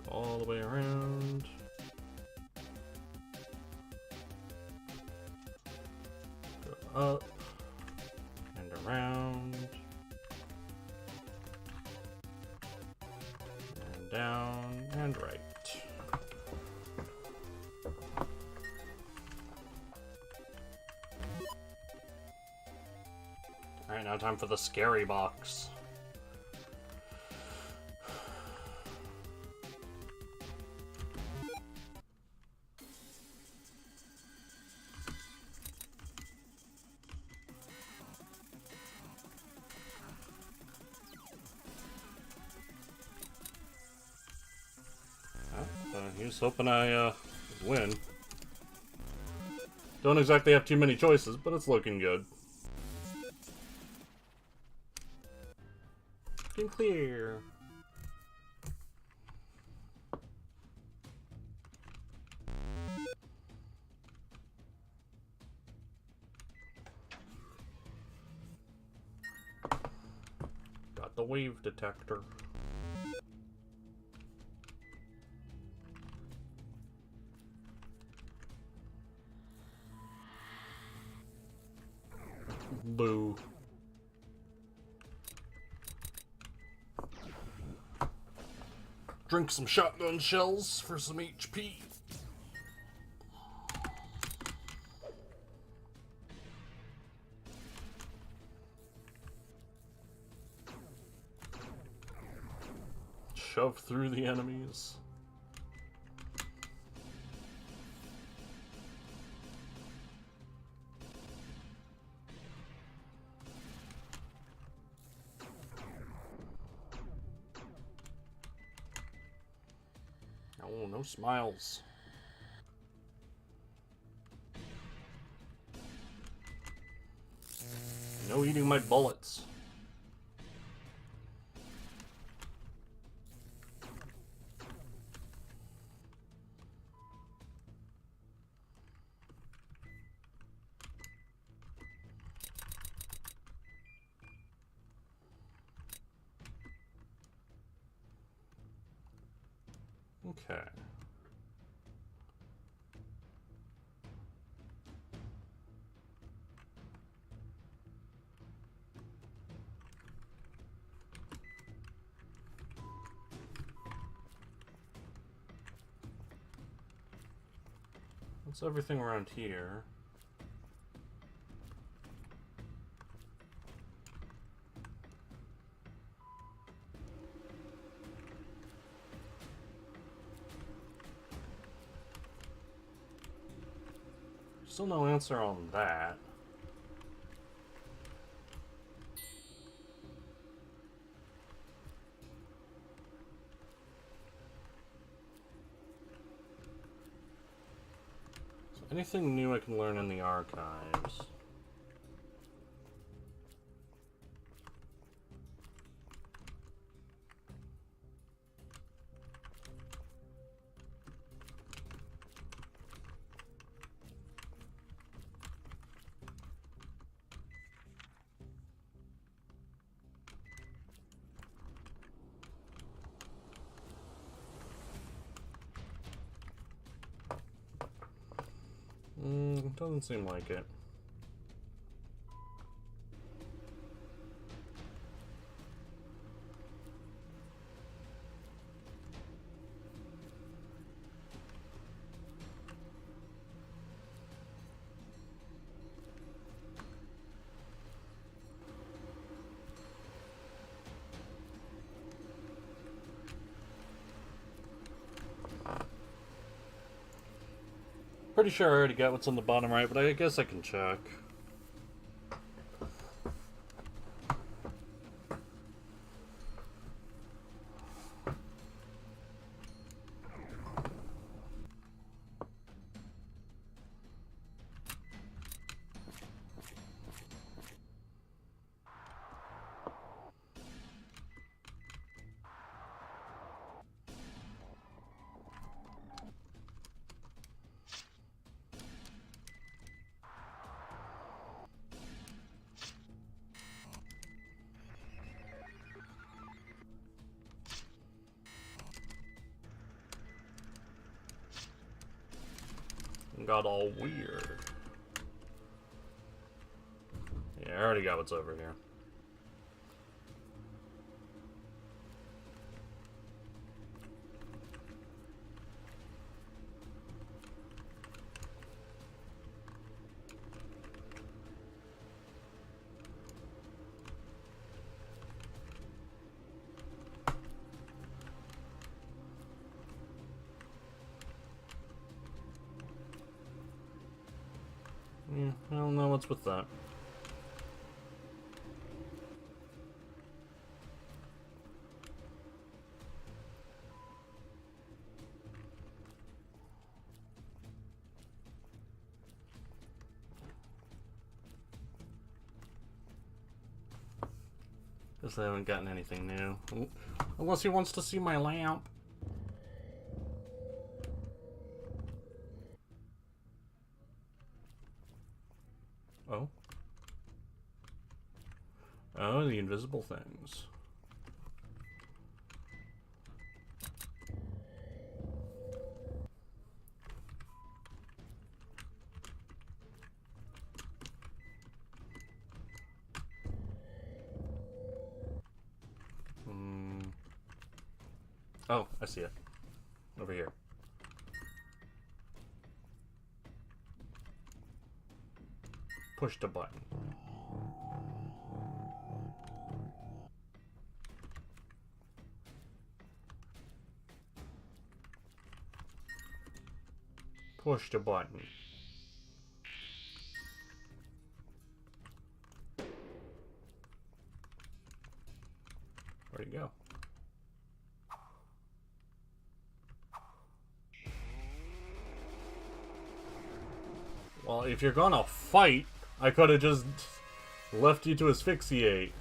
All the way around. Go up and around. And down and right. Alright, now time for the scary box. He was hoping I would win. Don't exactly have too many choices, but it's looking good. Looking clear. Got the wave detector. Boo. Drink some shotgun shells for some HP. Shove through the enemies. Oh, no smiles. No eating my bullets. Okay. That's everything around here. Still no answer on that. So anything new I can learn in the archives? Doesn't seem like it. Pretty sure I already got what's on the bottom right, but I guess I can check. Got all weird. Yeah, I already got what's over here. Yeah, I don't know what's with that. Guess I haven't gotten anything new. Unless he wants to see my lamp. Oh. Oh, the invisible things. Oh, I see it. Over here. Push the button. Push the button. Where'd he go? Well, if you're gonna fight, I could have just left you to asphyxiate.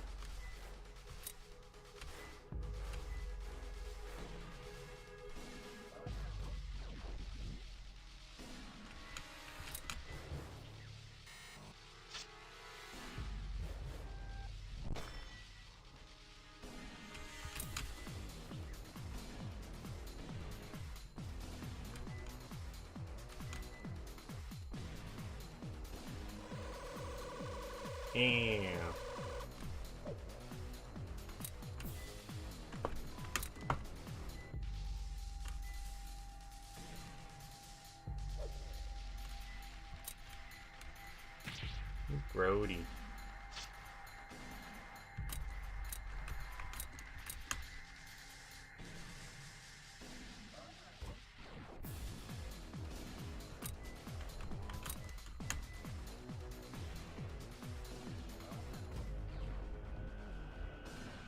Yeah. Grody.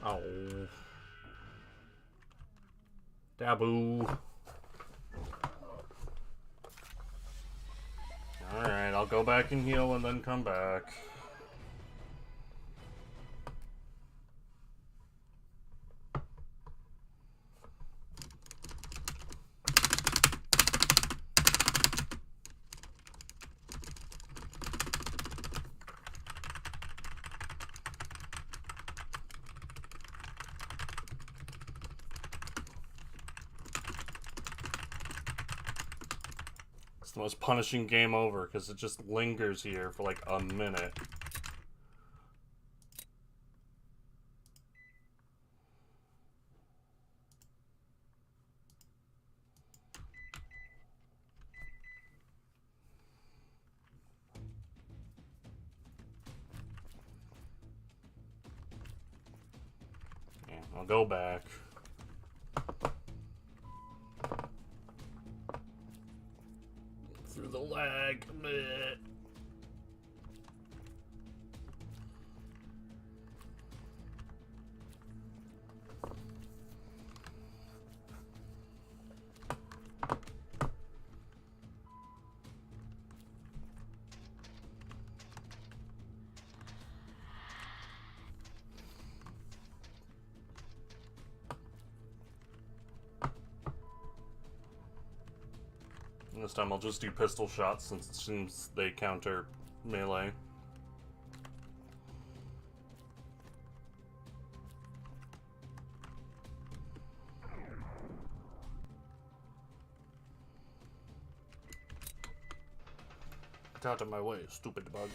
Oh. Daboo. Alright, I'll go back and heal and then come back. It's the most punishing game over because it just lingers here for like a minute. Yeah, I'll go back. Through the lag. Bleh. This time I'll just do pistol shots since it seems they counter melee. Get out of my way, stupid bug.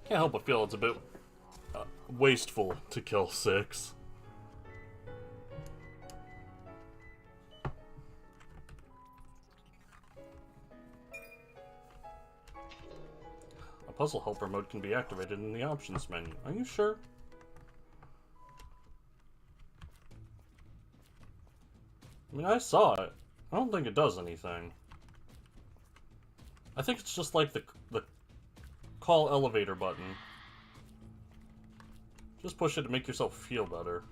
Can't help but feel it's a bit wasteful to kill 6. A puzzle helper mode can be activated in the options menu. Are you sure? I mean, I saw it. I don't think it does anything. I think it's just like the call elevator button. Just push it to make yourself feel better.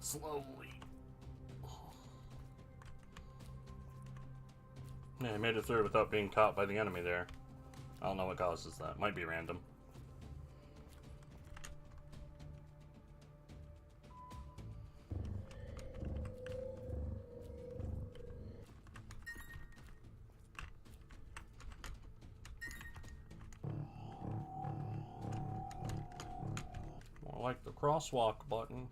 Slowly. Yeah, I made it through without being caught by the enemy there. I don't know what causes that. Might be random. More like the crosswalk button.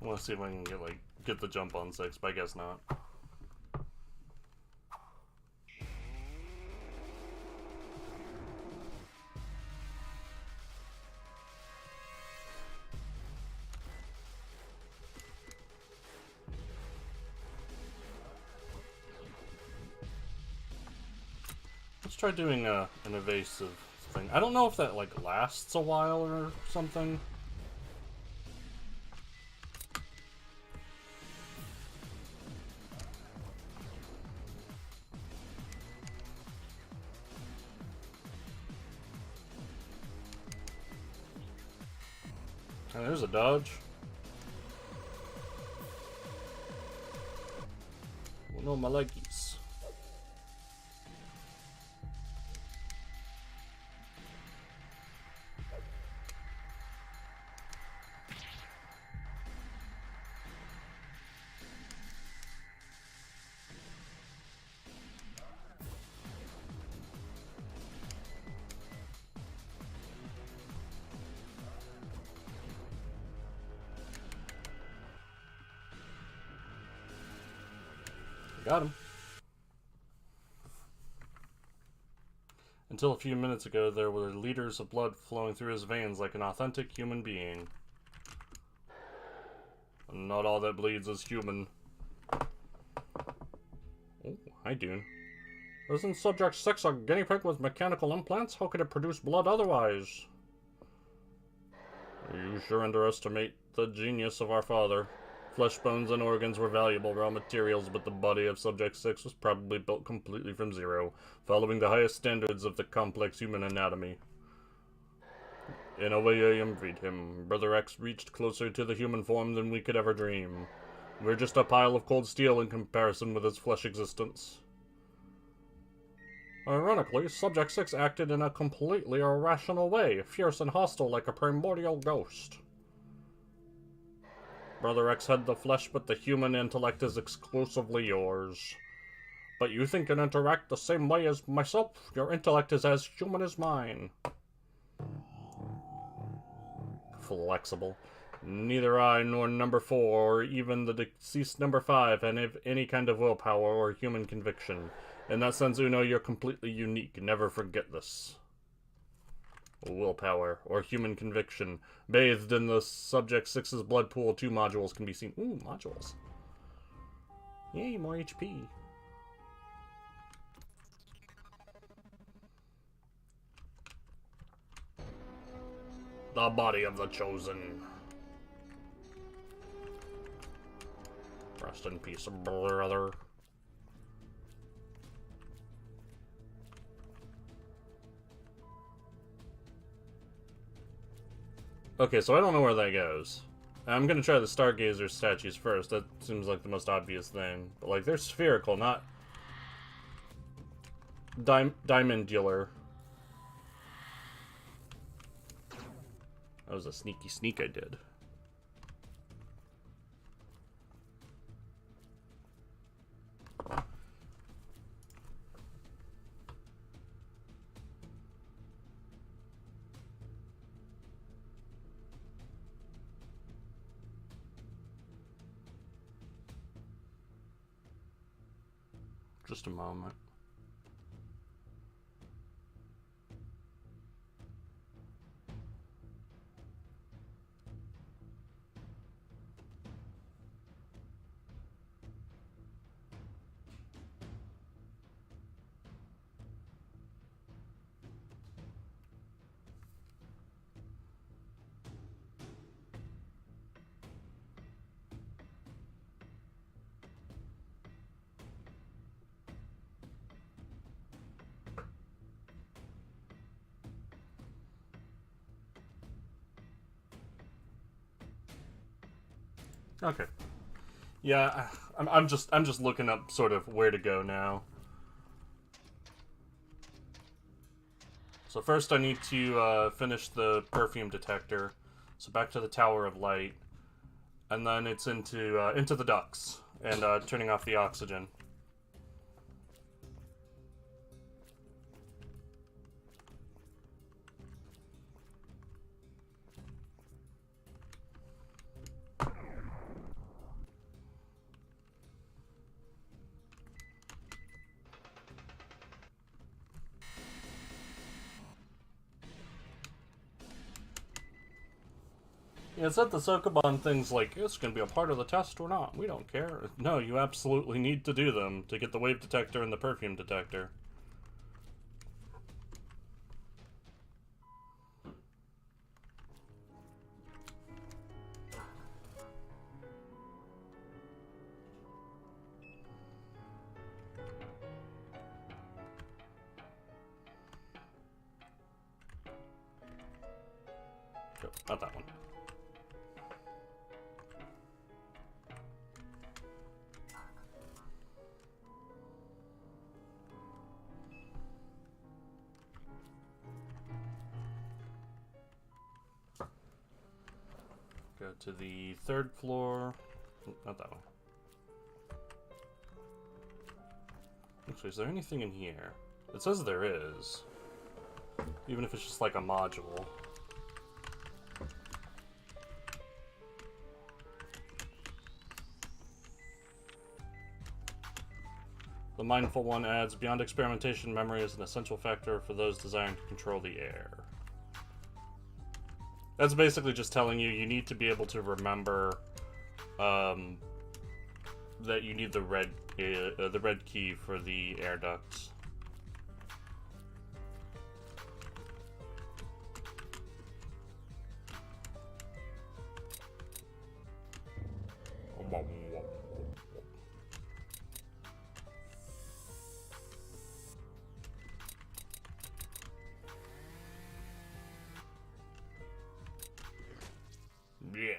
I want to see if I can get the jump on 6, but I guess not. Let's try doing an evasive thing. I don't know if that like lasts a while or something. And there's a dodge. Oh no, my leggies. Got him. Until a few minutes ago, there were liters of blood flowing through his veins like an authentic human being. Not all that bleeds is human. Oh, hi, Dune. Isn't Subject 6 a guinea pig with mechanical implants? How could it produce blood otherwise? You sure underestimate the genius of our father. Flesh, bones, and organs were valuable raw materials, but the body of Subject 6 was probably built completely from zero, following the highest standards of the complex human anatomy. In a way, I envied him. Brother X reached closer to the human form than we could ever dream. We're just a pile of cold steel in comparison with his flesh existence. Ironically, Subject 6 acted in a completely irrational way, fierce and hostile like a primordial ghost. Brother X had the flesh, but the human intellect is exclusively yours. But you think and interact the same way as myself? Your intellect is as human as mine. Flexible. Neither I nor number 4 or even the deceased number 5 have any kind of willpower or human conviction. In that sense, Uno, you're completely unique. Never forget this. Willpower or human conviction. Bathed in the Subject 6's blood pool, 2 modules can be seen. Ooh, modules. Yay, more HP. The body of the chosen. Rest in peace, brother. Okay, so I don't know where that goes. I'm gonna try the Stargazer statues first. That seems like the most obvious thing. But, like, they're spherical, not diamondular. That was a sneaky sneak I did. Just a moment. Okay. Yeah, I'm just looking up sort of where to go now. So first I need to finish the perfume detector. So back to the Tower of Light, and then it's into the ducts and turning off the oxygen. Yeah, it said the Sokoban things like, it's going to be a part of the test or not. We don't care. No, you absolutely need to do them to get the wave detector and the perfume detector. Oh, not that one. Go to the third floor. Not that one. Actually, is there anything in here? It says there is. Even if it's just like a module. The Mindful One adds, beyond experimentation, memory is an essential factor for those desiring to control the air. That's basically just telling you you need to be able to remember that you need the red key for the air ducts. Yeah.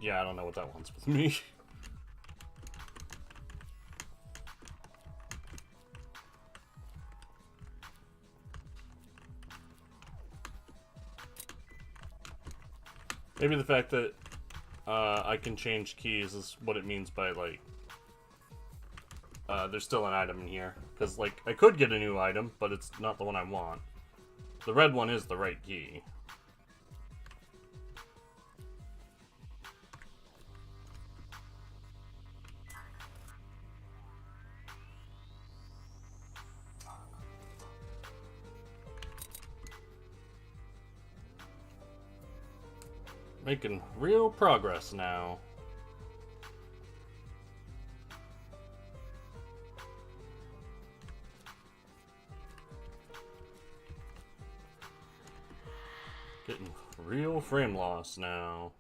Yeah, I don't know what that wants with me. Maybe the fact that I can change keys is what it means by, like, there's still an item in here. Because, like, I could get a new item, but it's not the one I want. The red one is the right key. Making real progress now. Getting real frame loss now.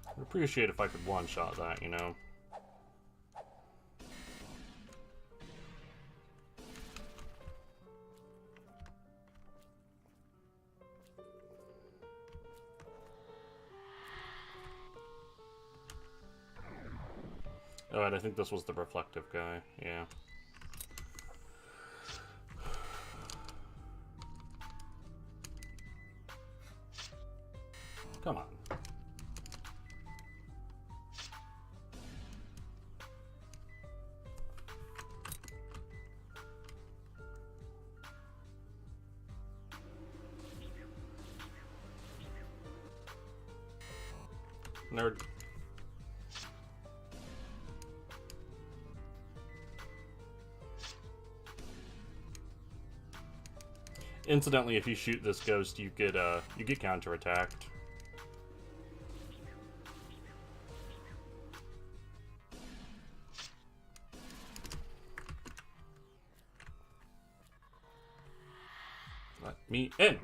I'd appreciate if I could one-shot that, you know? Alright, I think this was the reflective guy, yeah. Come on. Nerd. Incidentally, if you shoot this ghost, you get counterattacked. Let me in.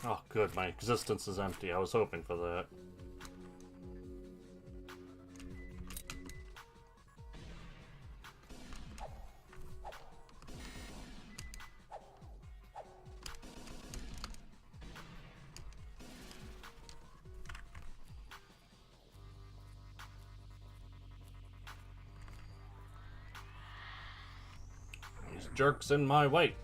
Oh, good. My existence is empty. I was hoping for that. These jerks in my way.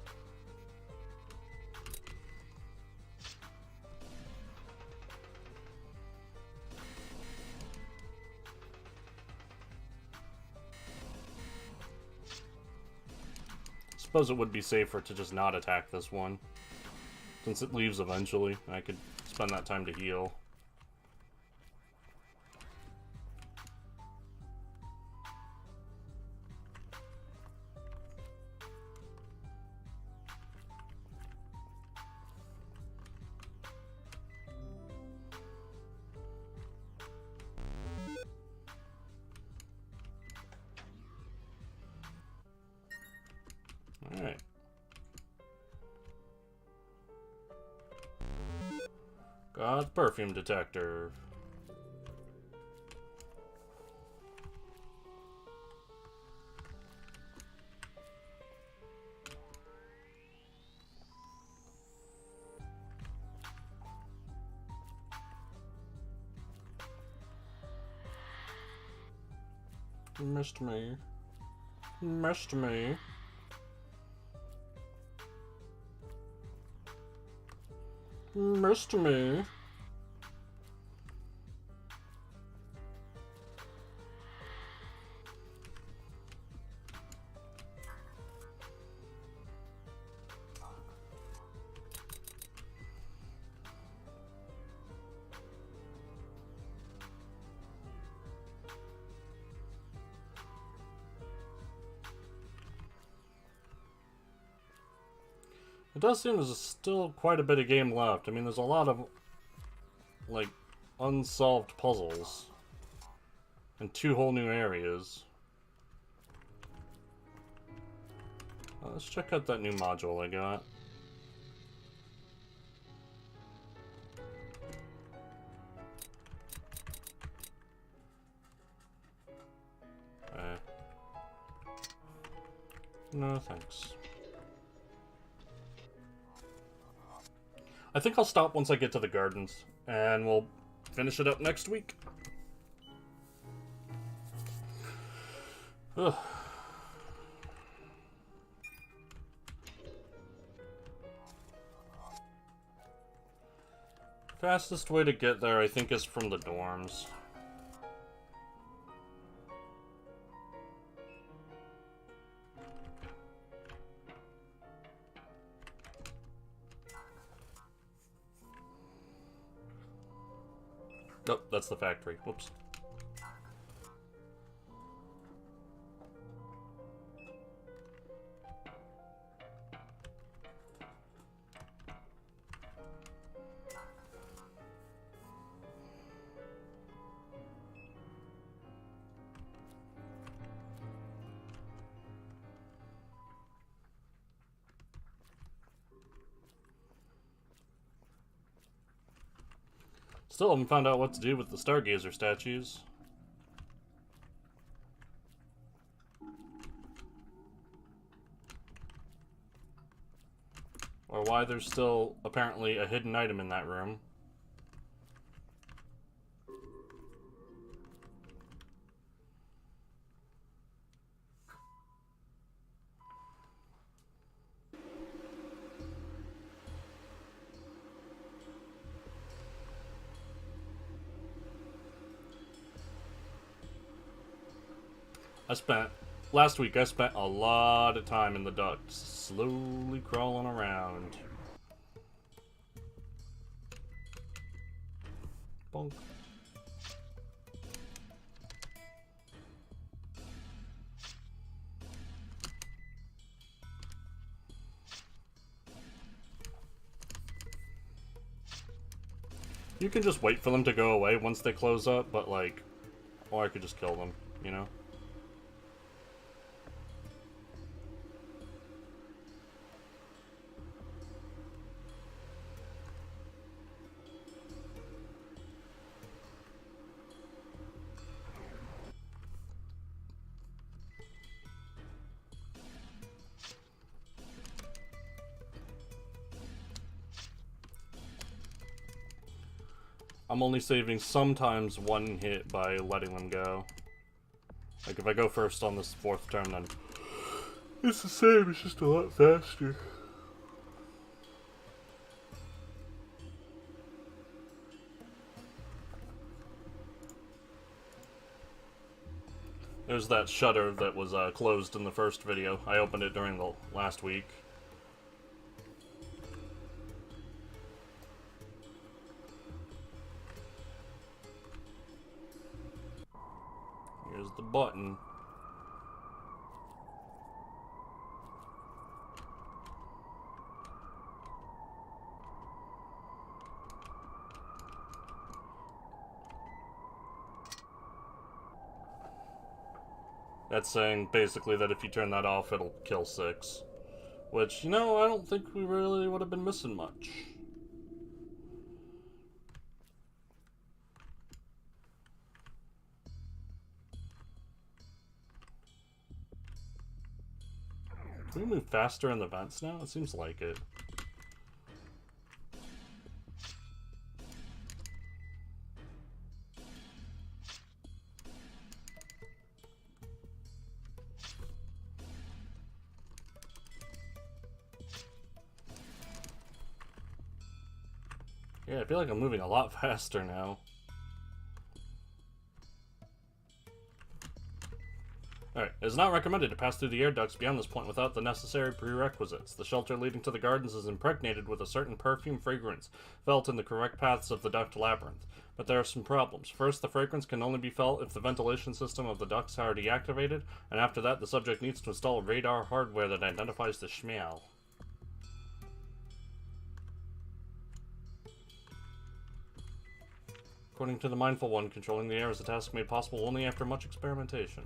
Suppose it would be safer to just not attack this one, since it leaves eventually. I could spend that time to heal. Alright. Got the perfume detector. Missed me. Missed me. Missed me. It does seem there's still quite a bit of game left. I mean, there's a lot of, like, unsolved puzzles. And 2 whole new areas. Let's check out that new module I got. No, thanks. I think I'll stop once I get to the gardens, and we'll finish it up next week. Ugh. Fastest way to get there, I think, is from the dorms. Oh, that's the factory. Whoops. Still haven't found out what to do with the Stargazer statues. Or why there's still apparently a hidden item in that room. Last week I spent a lot of time in the ducts, slowly crawling around. Bonk. You can just wait for them to go away once they close up, but like, or I could just kill them, you know? I'm only saving sometimes one hit by letting them go. Like, if I go first on this 4th turn, then it's the same, it's just a lot faster. There's that shutter that was closed in the first video. I opened it during the last week. Here's the button. That's saying basically that if you turn that off, it'll kill 6. Which, you know, I don't think we really would have been missing much. Can we move faster in the vents now? It seems like it. Yeah, I feel like I'm moving a lot faster now. Alright, it is not recommended to pass through the air ducts beyond this point without the necessary prerequisites. The shelter leading to the gardens is impregnated with a certain perfume fragrance, felt in the correct paths of the duct labyrinth. But there are some problems. First, the fragrance can only be felt if the ventilation system of the ducts are deactivated, and after that, the subject needs to install radar hardware that identifies the smell. According to the Mindful One, controlling the air is a task made possible only after much experimentation.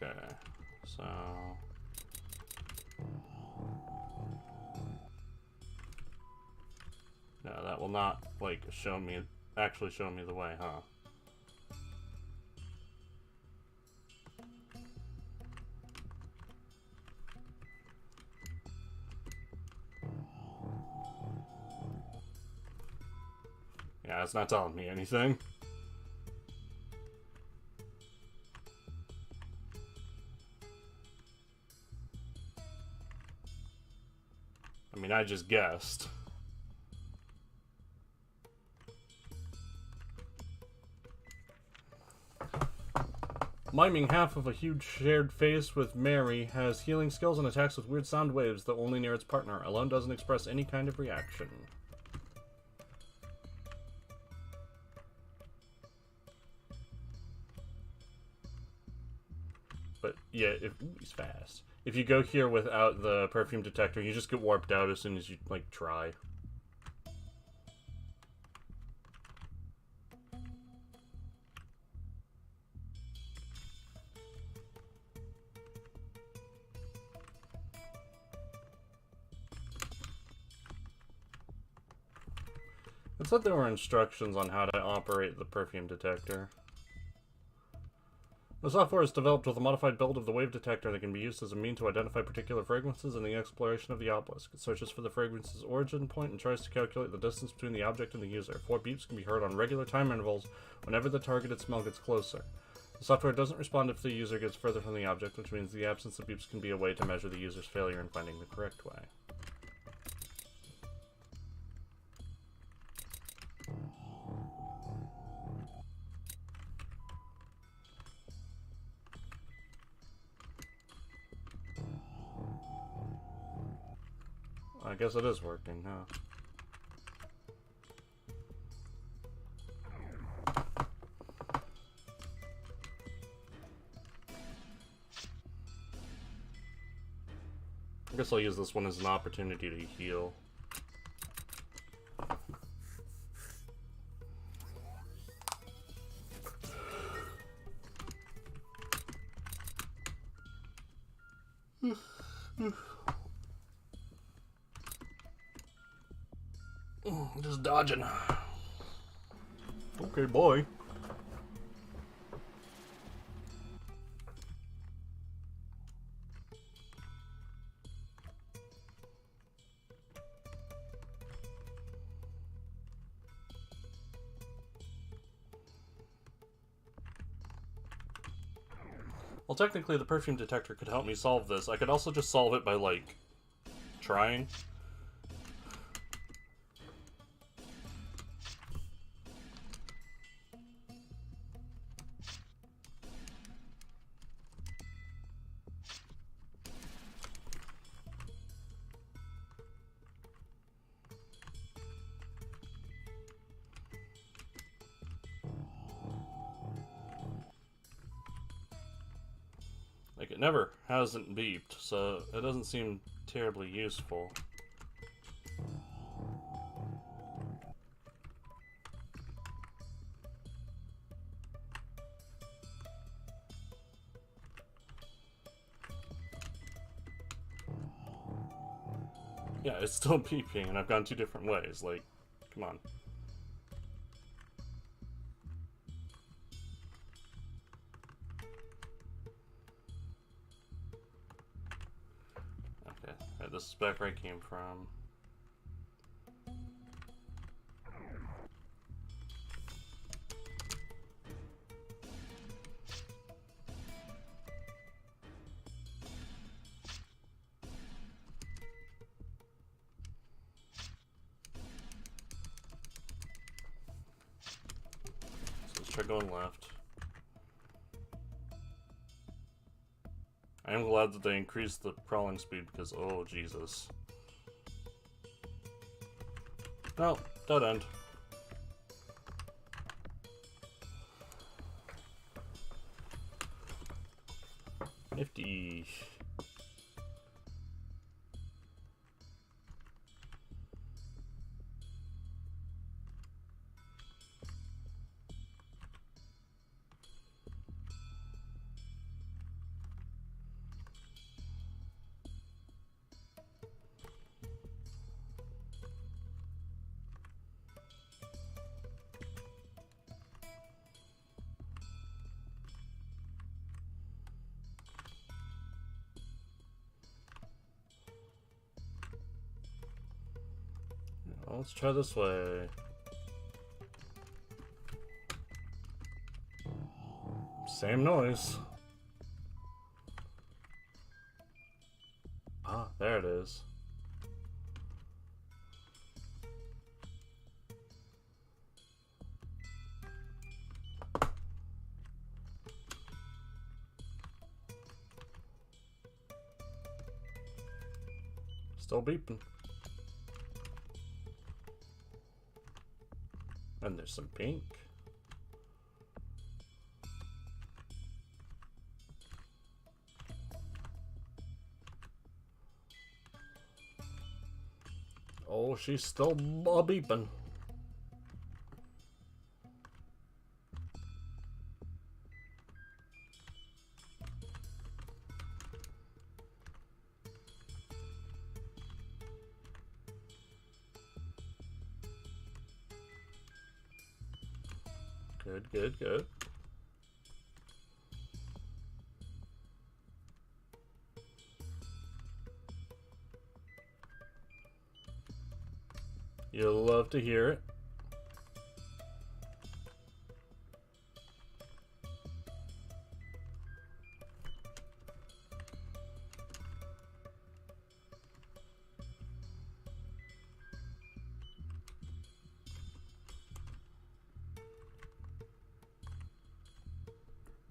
Okay, so... No, that will not, like, actually show me the way, huh? Yeah, it's not telling me anything. I mean, I just guessed. Miming half of a huge shared face with Mary has healing skills and attacks with weird sound waves, though only near its partner. Alone doesn't express any kind of reaction. But yeah, he's fast. If you go here without the perfume detector, you just get warped out as soon as you, like, try. It said there were instructions on how to operate the perfume detector. The software is developed with a modified build of the wave detector that can be used as a mean to identify particular fragrances in the exploration of the obelisk. It searches for the fragrance's origin point and tries to calculate the distance between the object and the user. 4 beeps can be heard on regular time intervals whenever the targeted smell gets closer. The software doesn't respond if the user gets further from the object, which means the absence of beeps can be a way to measure the user's failure in finding the correct way. I guess it is working, huh? I guess I'll use this one as an opportunity to heal. Just dodging. Okay, boy. Well, technically, the perfume detector could help me solve this. I could also just solve it by, like, trying. Like, it never hasn't beeped, so it doesn't seem terribly useful. Yeah, it's still beeping, and I've gone 2 different ways. Like, come on. Okay, right, this is back where I came from. So let's try going left. I am glad that they increased the crawling speed because, oh, Jesus. No, dead end. Nifty. Well, let's try this way. Same noise. Ah, there it is. Still beeping. And there's some pink. Oh, she's still beeping. Good, good, good. You'll love to hear it.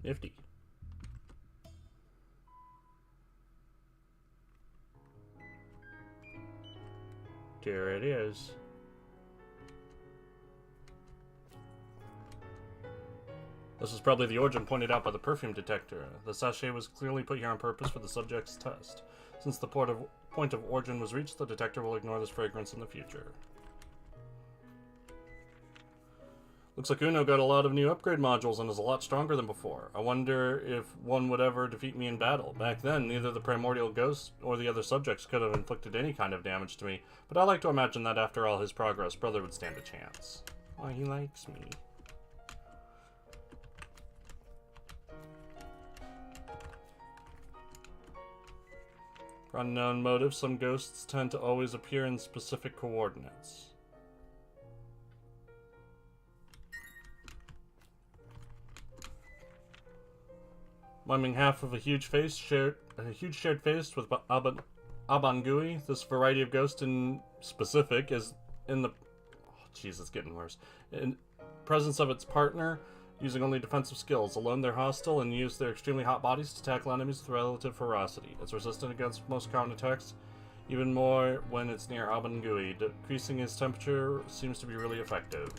Nifty. There it is. This is probably the origin pointed out by the perfume detector. The sachet was clearly put here on purpose for the subject's test. Since the point of origin was reached, the detector will ignore this fragrance in the future. Looks like Uno got a lot of new upgrade modules and is a lot stronger than before. I wonder if one would ever defeat me in battle. Back then, neither the primordial ghost or the other subjects could have inflicted any kind of damage to me, but I like to imagine that after all his progress, Brother would stand a chance. Why, he likes me. For unknown motives, some ghosts tend to always appear in specific coordinates. Miming half of a huge shared face with Abangui, this variety of ghost in specific is in the... Oh, jeez, it's getting worse. In presence of its partner, using only defensive skills. Alone, they're hostile and use their extremely hot bodies to tackle enemies with relative ferocity. It's resistant against most counterattacks, even more when it's near Abangui. Decreasing his temperature seems to be really effective.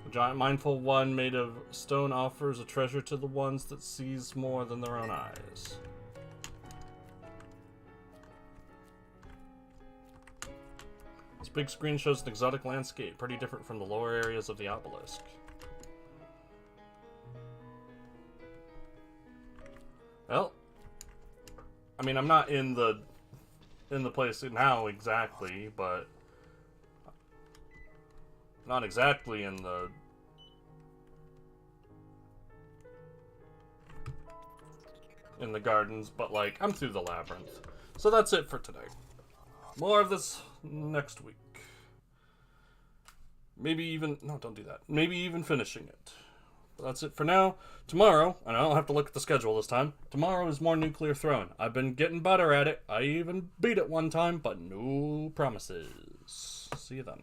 A giant mindful one made of stone offers a treasure to the ones that sees more than their own eyes. This big screen shows an exotic landscape, pretty different from the lower areas of the obelisk. Well, I mean, I'm not in the place now exactly, but not exactly in the gardens, but like I'm through the labyrinth. So that's it for today. More of this next week. Maybe even no, don't do that. Maybe even finishing it. But that's it for now. Tomorrow, and I don't have to look at the schedule this time. Tomorrow is more Nuclear Throne. I've been getting better at it. I even beat it one time, but no promises. See you then.